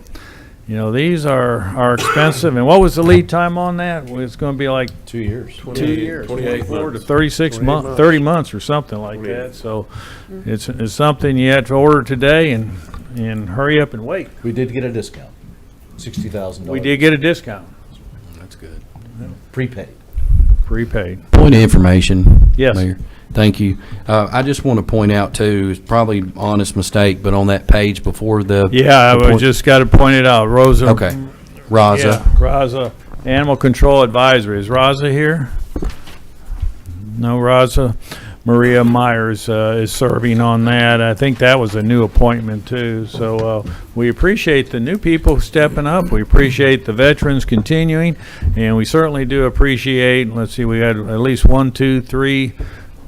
these are expensive. And what was the lead time on that? It's going to be like 2 years. 2 years. 28 24 to months. 36 months, 30 months or something like that. So it's something you have to order today and hurry up and wait. We did get a discount, $60,000. We did get a discount. That's good. Prepaid. Prepaid. Point of information. Yes. Mayor. Thank you. I just want to point out too, it's probably an honest mistake, but on that page before the. Yeah, I just got to point it out. Rosa. Okay. Raza. Yeah, Raza, Animal Control Advisory. Is Raza here? No, Raza. Maria Myers is serving on that. I think that was a new appointment too. So we appreciate the new people stepping up. We appreciate the veterans continuing, and we certainly do appreciate. Let's see, we had at least 1, 2, 3.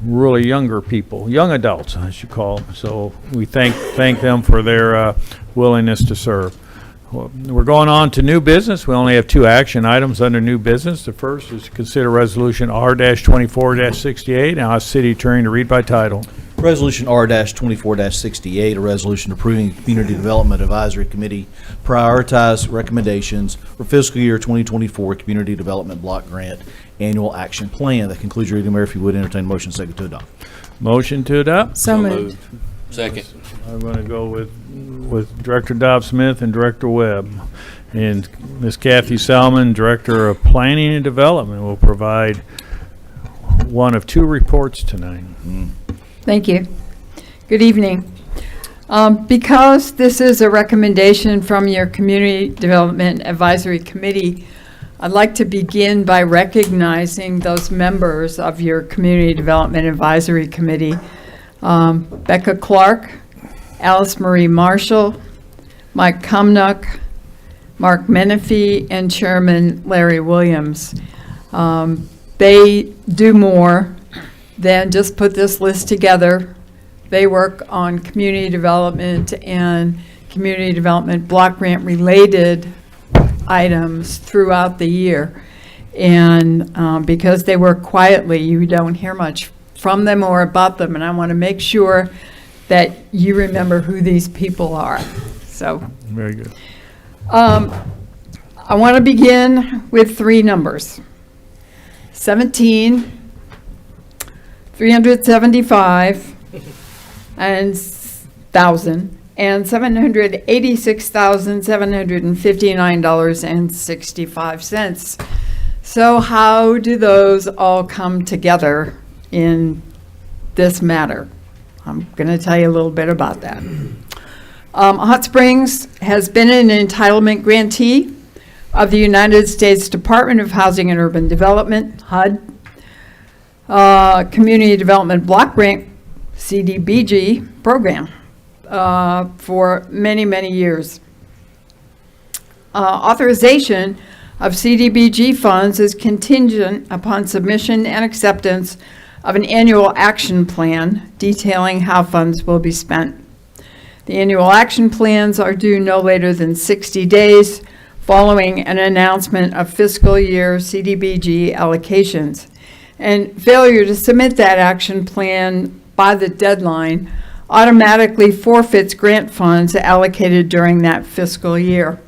really younger people, young adults, I should call them. So we thank them for their willingness to serve. Well, we're going on to new business. We only have 2 action items under new business. The first is to consider Resolution R-24-68. Now, ask City Attorney to read by title. Resolution R-24-68, a resolution approving Community Development Advisory Committee prioritized recommendations for fiscal year 2024 Community Development Block Grant Annual Action Plan. That concludes your reading, Mayor. If you would entertain a motion second to adopt. Motion to adopt. So moved. Second. I'm going to go with Director Dobb-Smith and Director Webb. And Ms. Kathy Salmon, Director of Planning and Development, will provide one of 2 reports tonight. Thank you. Good evening. Because this is a recommendation from your Community Development Advisory Committee, I'd like to begin by recognizing those members of your Community Development Advisory Committee. Becca Clark, Alice Marie Marshall, Mike Kumnock, Mark Menifee, and Chairman Larry Williams. They do more than just put this list together. They work on community development and community development block grant related items throughout the year. And because they work quietly, you don't hear much from them or about them. And I want to make sure that you remember who these people are. So Very good. I want to begin with 3 numbers. 17, 375, and thousand, and $786,759.65. So how do those all come together in this matter? I'm going to tell you a little bit about that. Hot Springs has been an entitlement grantee of the United States Department of Housing and Urban Development, HUD, Community Development Block Grant, CDBG program for many, many years. Authorization of CDBG funds is contingent upon submission and acceptance of an annual action plan detailing how funds will be spent. The annual action plans are due no later than 60 days following an announcement of fiscal year CDBG allocations. And failure to submit that action plan by the deadline automatically forfeits grant funds allocated during that fiscal year.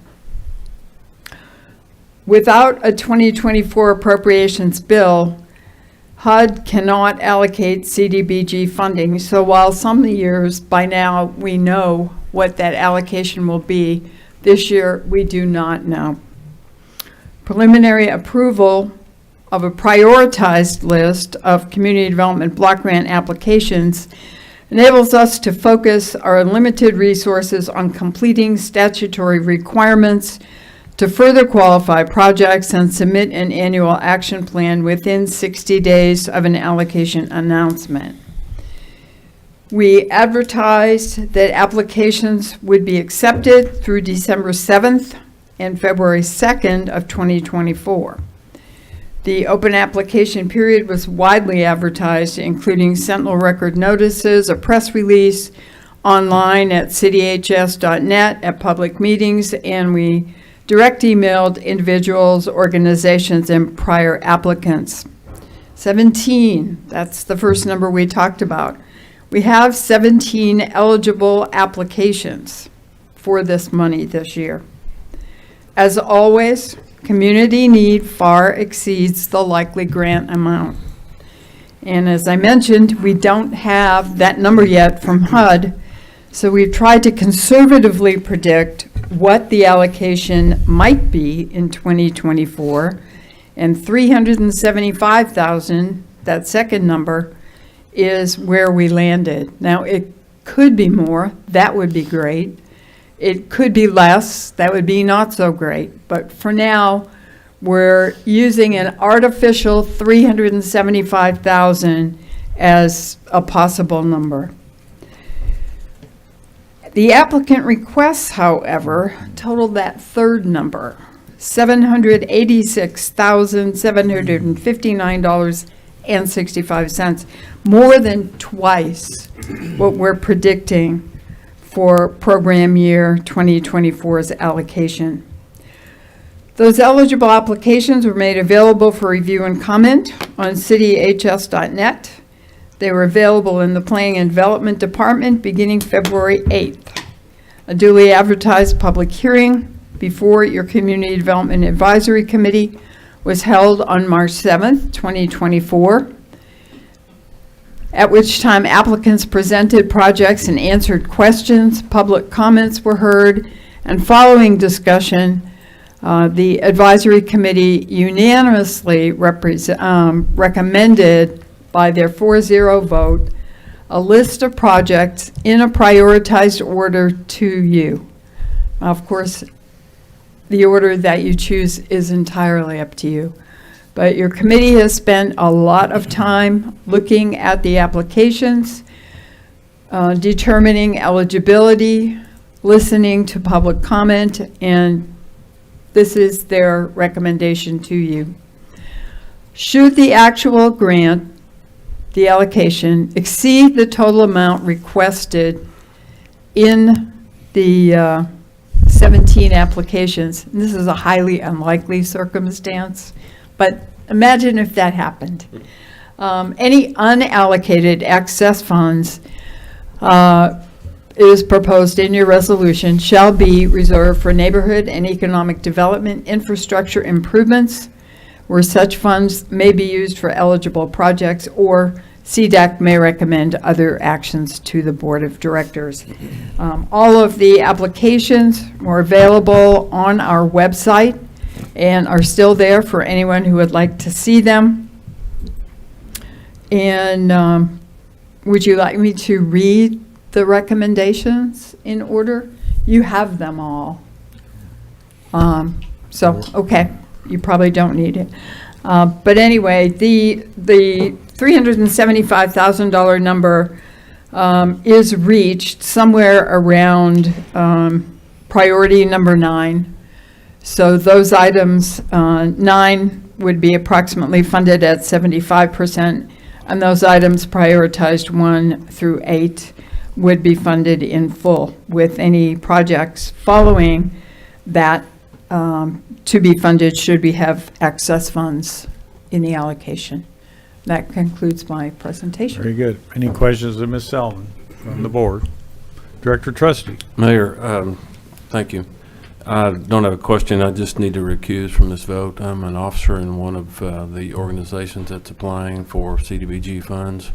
Without a 2024 appropriations bill, HUD cannot allocate CDBG funding, so while some years by now we know what that allocation will be, this year we do not know. Preliminary approval of a prioritized list of community development block grant applications enables us to focus our limited resources on completing statutory requirements to further qualify projects and submit an annual action plan within 60 days of an allocation announcement. We advertised that applications would be accepted through December 7th and February 2nd of 2024. The open application period was widely advertised, including Sentinel Record notices, a press release, online at cityhs.net, at public meetings, and we direct emailed individuals, organizations, and prior applicants. 17, that's the first number we talked about. We have 17 eligible applications for this money this year. As always, community need far exceeds the likely grant amount. And as I mentioned, we don't have that number yet from HUD, so we've tried to conservatively predict what the allocation might be in 2024, and 375,000, that second number, is where we landed. Now, it could be more, that would be great. It could be less, that would be not so great. But for now, we're using an artificial 375,000 as a possible number. The applicant requests, however, total that third number, $786,759.85. $2,000,000.65, more than twice what we're predicting for program year 2024's allocation. Those eligible applications were made available for review and comment on cityhs.net. They were available in the Planning and Development Department beginning February 8th. A duly advertised public hearing before your Community Development Advisory Committee was held on March 7th, 2024, at which time applicants presented projects and answered questions, public comments were heard, and following discussion, the advisory committee unanimously recommended by their 4-0 vote a list of projects in a prioritized order to you. Of course, the order that you choose is entirely up to you. But your committee has spent a lot of time looking at the applications, determining eligibility, listening to public comment, and this is their recommendation to you. Should the actual grant, the allocation, exceed the total amount requested in the 17 applications, and this is a highly unlikely circumstance, but imagine if that happened. Any unallocated excess funds is proposed in your resolution shall be reserved for neighborhood and economic development infrastructure improvements, where such funds may be used for eligible projects, or CDAC may recommend other actions to the Board of Directors. All of the applications were available on our website and are still there for anyone who would like to see them. And would you like me to read the recommendations in order? You have them all. Okay, you probably don't need it. But anyway, the $375,000 number is reached somewhere around priority number 9. So those items, 9 would be approximately funded at 75%, and those items prioritized 1 through 8 would be funded in full, with any projects following that to be funded should we have excess funds in the allocation. That concludes my presentation. Very good. Any questions of Ms. Sullivan from the board? Director Trustee. Mayor, thank you. I don't have a question. I just need to recuse from this vote. I'm an officer in one of the organizations that's applying for CDBG funds.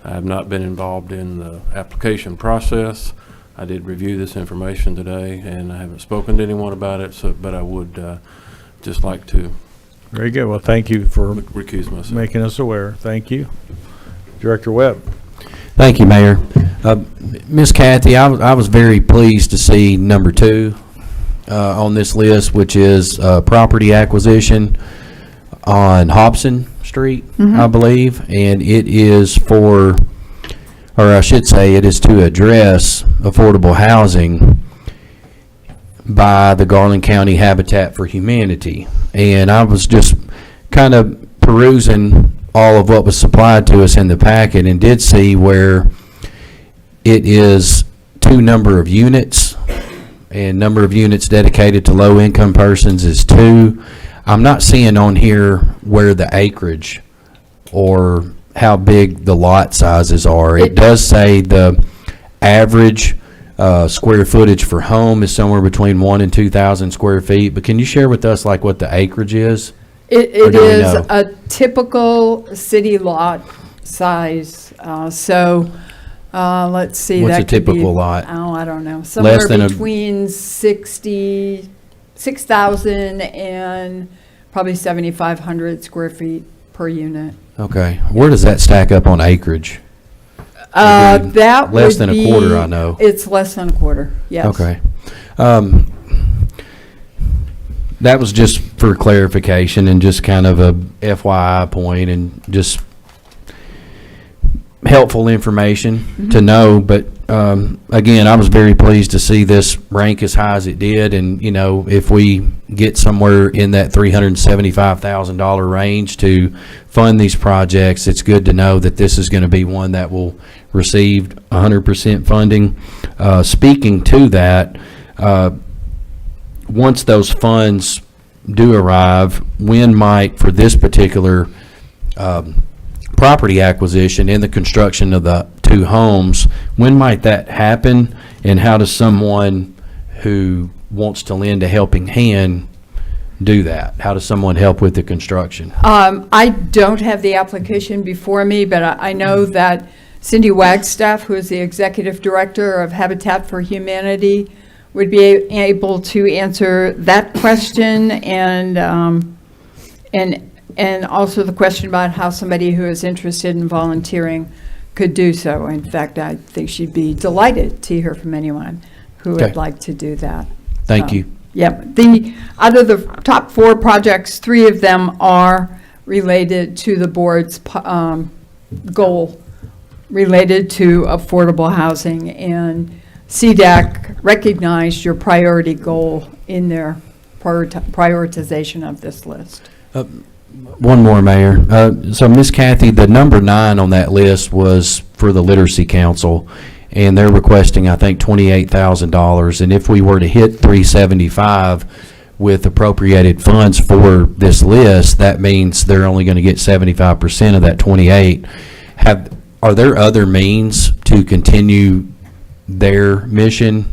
I have not been involved in the application process. I did review this information today, and I haven't spoken to anyone about it, but I would just like to Very good. Well, thank you for recuse myself. making us aware. Thank you. Director Webb. Thank you, Mayor. Miss Kathy, I was very pleased to see number 2 on this list, which is property acquisition on Hobson Street, I believe, and it is for, or I should say, it is to address affordable housing by the Garland County Habitat for Humanity. And I was just kind of perusing all of what was supplied to us in the packet and did see where it is 2 number of units, and number of units dedicated to low-income persons is 2. I'm not seeing on here where the acreage or how big the lot sizes are. It does say the average square footage for home is somewhere between 1,000 and 2,000 square feet, but can you share with us like what the acreage is? It Or do we is know? a typical city lot size, let's see. What's that a could be- typical lot? Oh, I don't know. Somewhere than a- between 6,000 and probably 7,500 square feet per unit. Okay, where does that stack up on acreage? Maybe That less would than a be- quarter, I know. It's less than a quarter, yes. Okay. That was just for clarification and just kind of a FYI point, and just helpful information to know, but again, I was very pleased to see this rank as high as it did, and, you know, if we get somewhere in that $375,000 range to fund these projects, it's good to know that this is going to be one that will receive 100% funding. Speaking to that, once those funds do arrive, when might, for this particular property acquisition and the construction of the 2 homes, when might that happen? And how does someone who wants to lend a helping hand do that? How does someone help with the construction? I don't have the application before me, but I know that Cindy Wagstaff, who is the executive director of Habitat for Humanity, would be able to answer that question, and also the question about how somebody who is interested in volunteering could do so. In fact, I think she'd be delighted to hear from anyone who would Okay. like to do that. Thank you. Yep. Out of the top 4 projects, 3 of them are related to the board's goal related to affordable housing, and CDAC recognized your priority goal in their prioritization of this list. One more, Mayor. So, Miss Kathy, the number 9 on that list was for the Literacy Council, and they're requesting, I think, $28,000. And if we were to hit 375 with appropriated funds for this list, that means they're only going to get 75% of that 28. Are there other means to continue their mission?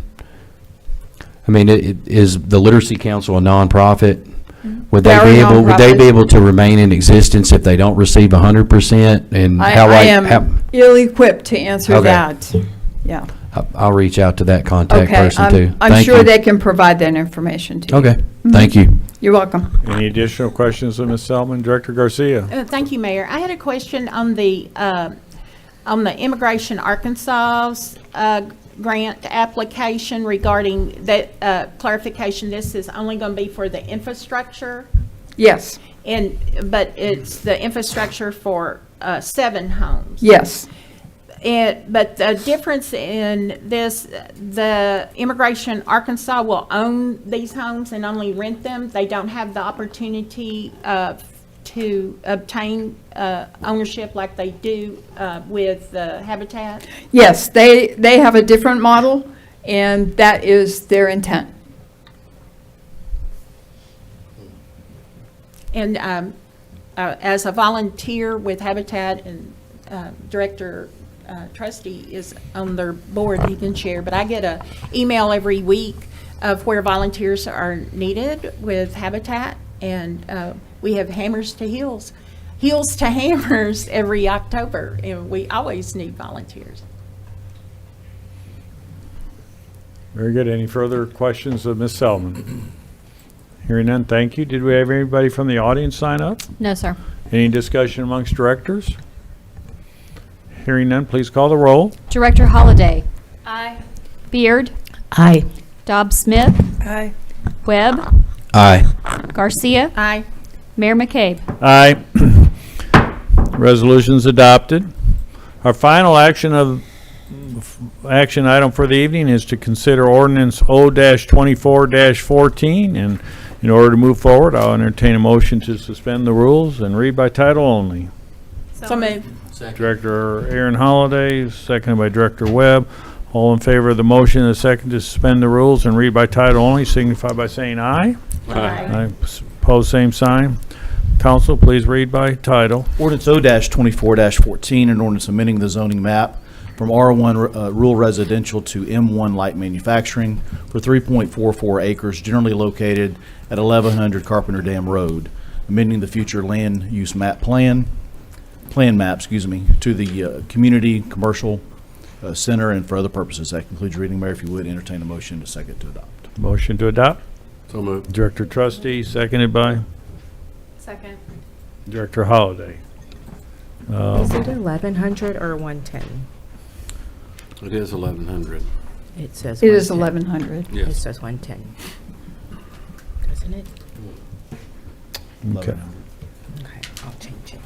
I mean, is the Literacy Council a nonprofit? Would they They're be a able, would they be nonprofit. able to remain in existence if they don't receive 100%? And how I I am ill-equipped to answer Okay. that. Yeah. I'll reach out to that contact Okay. person too. I'm Thank sure you. they can provide that information to you. Okay, thank you. You're welcome. Any additional questions of Ms. Selman? Director Garcia? Thank you, Mayor. I had a question on the Immigration Arkansas's grant application regarding that clarification. This is only going to be for the infrastructure, Yes, but it's the infrastructure for 7 homes. yes. But the difference in this, the Immigration Arkansas will own these homes and only rent them. They don't have the opportunity to obtain ownership like they do with Habitat. Yes, they have a different model, and that is their intent. And as a volunteer with Habitat, and Director Trustee is on their board, he can share, but I get an email every week of where volunteers are needed with Habitat, and we have Hammers to Heels to Hammers every October, and we always need volunteers. Very good. Any further questions of Ms. Selman? Hearing none, thank you. Did we have anybody from the audience sign up? No, sir. Any discussion amongst directors? Hearing none, please call the roll. Director Holliday. Aye. Beard. Aye. Dobbs Smith. Aye. Webb. Aye. Garcia. Aye. Mayor McCabe. Aye. Resolution's adopted. Our final action item for the evening is to consider ordinance O-24-14, and in order to move forward, I'll entertain a motion to suspend the rules and read by title only. So moved. Director Aaron Holliday, seconded by Director Webb. All in favor of the motion and the second to suspend the rules and read by title only, signify by saying aye. Aye. Pose same sign. Council, please read by title. Ordinance O-24-14, an ordinance amending the zoning map from R1 rural residential to M1 light manufacturing for 3.44 acres generally located at 1100 Carpenter Dam Road, amending the future land use plan map, to the community commercial center and for other purposes. That concludes your reading, Mayor. If you would entertain a motion to second to adopt. Motion to adopt. So moved. Director Trustee, seconded by Second. Director Holliday. Is it 1,100 or 110? It is 1100. It says It is 110. 1100. It Yes. says 110. Doesn't it? Okay. Okay, I'll change it.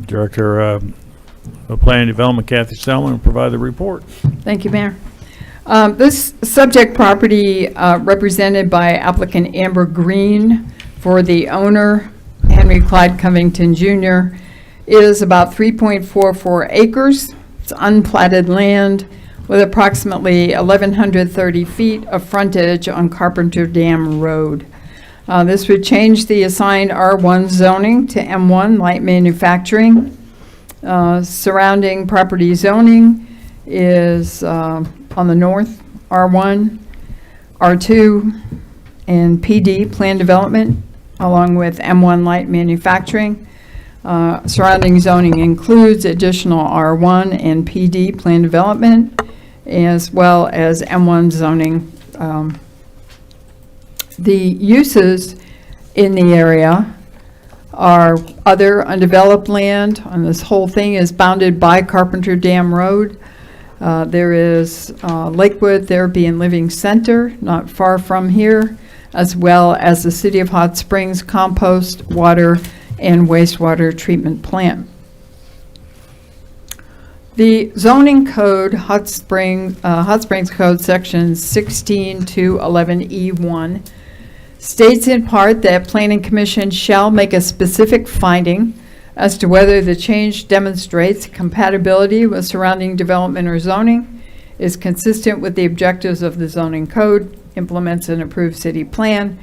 Director of Planning and Development, Kathy Selman, will provide the report. Thank you, Mayor. This subject property represented by applicant Amber Green for the owner, Henry Clyde Covington Jr., is about 3.44 acres. It's unplatted land with approximately 1,130 feet of frontage on Carpenter Dam Road. This would change the assigned R1 zoning to M1 light manufacturing. Surrounding property zoning is on the north, R1, R2, and PD, plan development, along with M1 light manufacturing. Surrounding zoning includes additional R1 and PD plan development, as well as M1 zoning. The uses in the area are other undeveloped land, and this whole thing is bounded by Carpenter Dam Road. There is Lakewood Therapy and Living Center, not far from here, as well as the City of Hot Springs compost, water, and wastewater treatment plant. The zoning code, Hot Springs Code, sections 16 to 11E1, states in part that Planning Commission shall make a specific finding as to whether the change demonstrates compatibility with surrounding development or zoning, is consistent with the objectives of the zoning code, implements an approved city plan,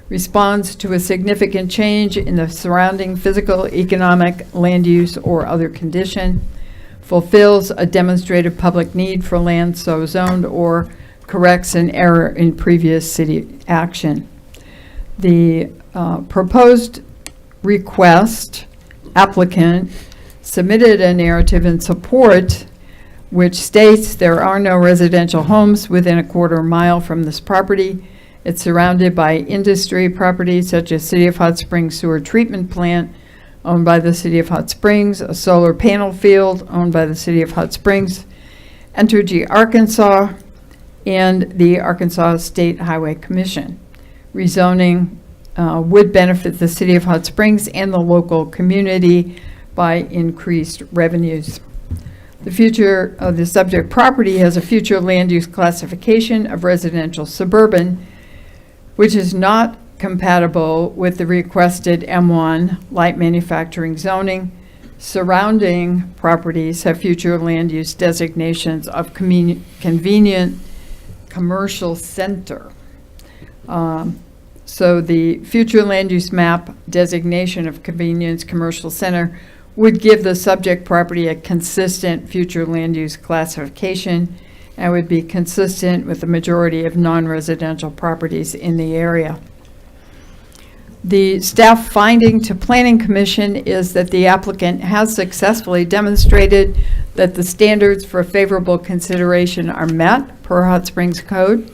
responds to a significant change in the surrounding physical, economic, land use, or other condition, fulfills a demonstrated public need for land so zoned, or corrects an error in previous city action. The proposed request applicant submitted a narrative in support which states there are no residential homes within a quarter mile from this property. It's surrounded by industry properties such as City of Hot Springs Sewer Treatment Plant, owned by the City of Hot Springs, a solar panel field owned by the City of Hot Springs, Entergy Arkansas, and the Arkansas State Highway Commission. Rezoning would benefit the City of Hot Springs and the local community by increased revenues. The future of the subject property has a future land use classification of residential suburban, which is not compatible with the requested M1 light manufacturing zoning. Surrounding properties have future land use designations of convenient commercial center. So the future land use map designation of convenience commercial center would give the subject property a consistent future land use classification and would be consistent with the majority of non-residential properties in the area. The staff finding to Planning Commission is that the applicant has successfully demonstrated that the standards for favorable consideration are met per Hot Springs Code.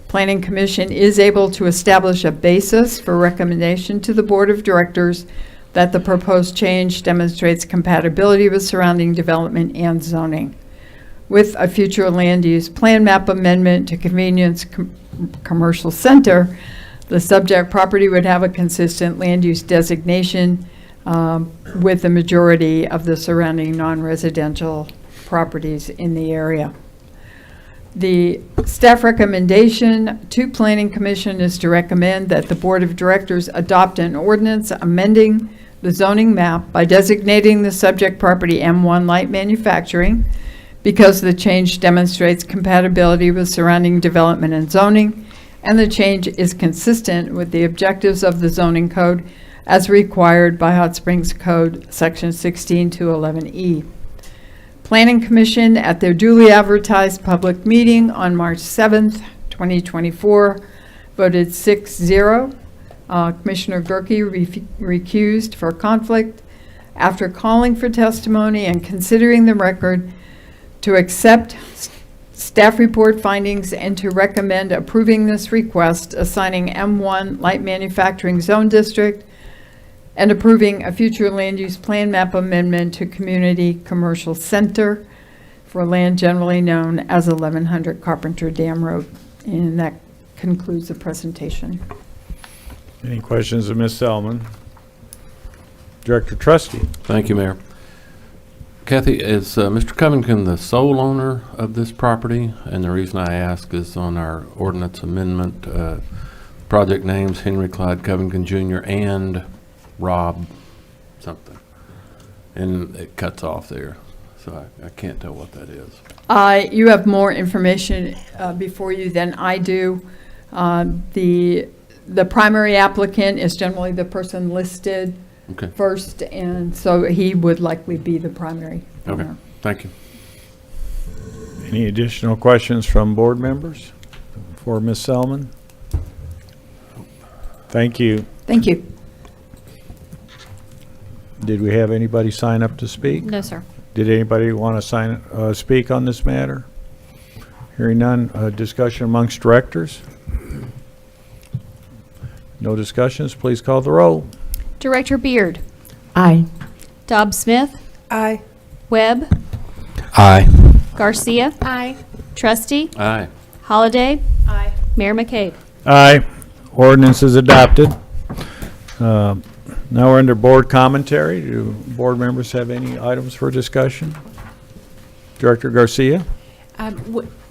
Planning Commission is able to establish a basis for recommendation to the Board of Directors that the proposed change demonstrates compatibility with surrounding development and zoning. With a future land use plan map amendment to convenience commercial center, the subject property would have a consistent land use designation with the majority of the surrounding non-residential properties in the area. The staff recommendation to Planning Commission is to recommend that the Board of Directors adopt an ordinance amending the zoning map by designating the subject property M1 light manufacturing because the change demonstrates compatibility with surrounding development and zoning, and the change is consistent with the objectives of the zoning code as required by Hot Springs Code Section 16 to 11E. Planning Commission, at their duly advertised public meeting on March 7th, 2024, voted 6-0. Commissioner Gerke recused for conflict. After calling for testimony and considering the record, to accept staff report findings and to recommend approving this request, assigning M1 light manufacturing zone district and approving a future land use plan map amendment to community commercial center for land generally known as 1100 Carpenter Dam Road. And that concludes the presentation. Any questions of Ms. Selman? Director Trusty. Thank you, Mayor. Kathy, is Mr. Covington the sole owner of this property? And the reason I ask is on our ordinance amendment, project names Henry Clyde Covington Jr. and Rob something. And it cuts off there, so I can't tell what that is. You have more information before you than I do. The primary applicant is generally the person listed Okay. first, and so he would likely be the primary Okay, owner. thank you. Any additional questions from board members for Ms. Selman? Thank you. Thank you. Did we have anybody sign up to speak? No, sir. Did anybody want to speak on this matter? Hearing none, discussion amongst directors? No discussions, please call the roll. Director Beard. Aye. Dobbs Smith. Aye. Webb. Aye. Garcia. Aye. Trustee. Aye. Holliday. Aye. Mayor McCabe. Aye. Ordinance is adopted. Now we're under board commentary. Do board members have any items for discussion? Director Garcia?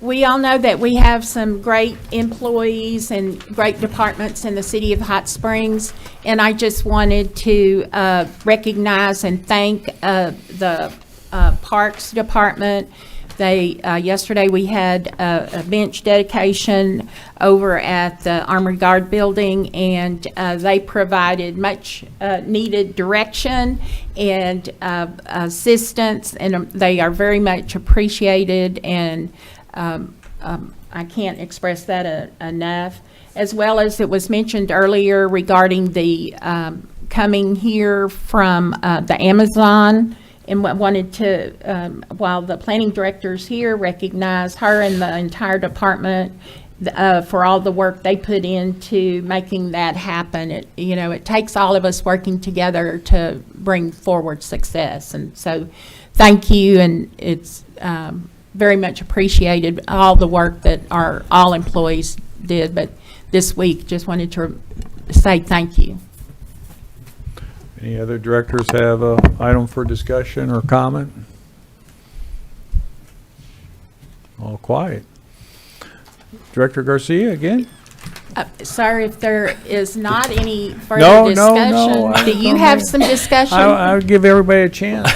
We all know that we have some great employees and great departments in the city of Hot Springs, and I just wanted to recognize and thank the Parks Department. Yesterday we had a bench dedication over at the Armory Guard building, and they provided much needed direction and assistance, and they are very much appreciated, and I can't express that enough. As well as it was mentioned earlier regarding the coming here from the Amazon, and wanted to, while the planning director's here, recognize her and the entire department for all the work they put into making that happen. It takes all of us working together to bring forward success, and so thank you, and it's very much appreciated, all the work that all employees did. But this week, just wanted to say thank you. Any other directors have an item for discussion or comment? All quiet. Director Garcia, again? Sir, if there is not any further No, discussion, do you have some discussion? I'll give everybody a chance.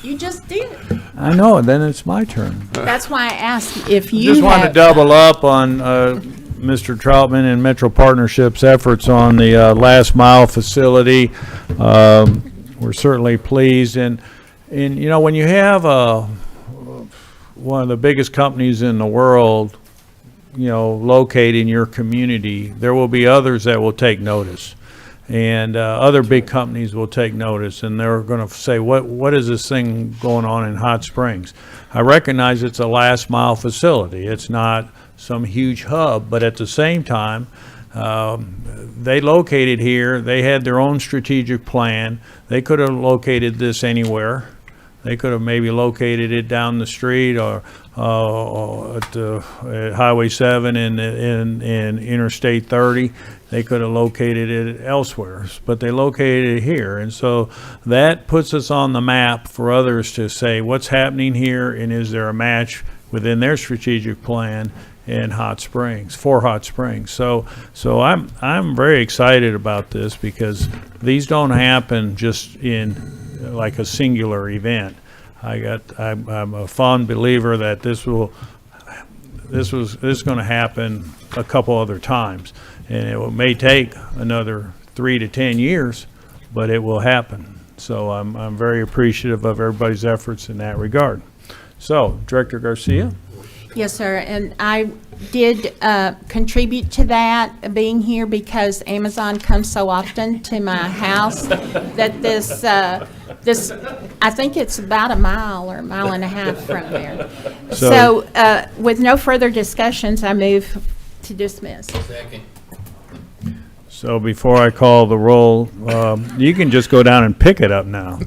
You just did. I know, and then it's my turn. That's why I asked if you Just want to have. double up on Mr. Troutman and Metro Partnership's efforts on the last mile facility. We're certainly pleased, and when you have one of the biggest companies in the world, located in your community, there will be others that will take notice. And other big companies will take notice, and they're going to say, what is this thing going on in Hot Springs? I recognize it's a last mile facility. It's not some huge hub, but at the same time, they located here. They had their own strategic plan. They could have located this anywhere. They could have maybe located it down the street or at Highway 7 and Interstate 30. They could have located it elsewhere, but they located it here. And so that puts us on the map for others to say what's happening here, and is there a match within their strategic plan in Hot Springs, for Hot Springs. So I'm very excited about this, because these don't happen just in like a singular event. I'm a fond believer that this is going to happen a couple other times, and it may take another 3 to 10 years, but it will happen. So I'm very appreciative of everybody's efforts in that regard. So, Director Garcia? Yes, sir, and I did contribute to that, being here, because Amazon comes so often to my house that this, I think it's about a mile or a mile and a half from there. So with no further discussions, I move to dismiss. Second. So before I call the roll, you can just go down and pick it up now.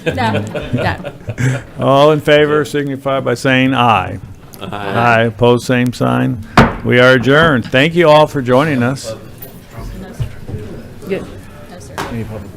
No. All in favor signify by saying aye. Aye. Opposed, same sign. We are adjourned. Thank you all for joining us. Good. Any public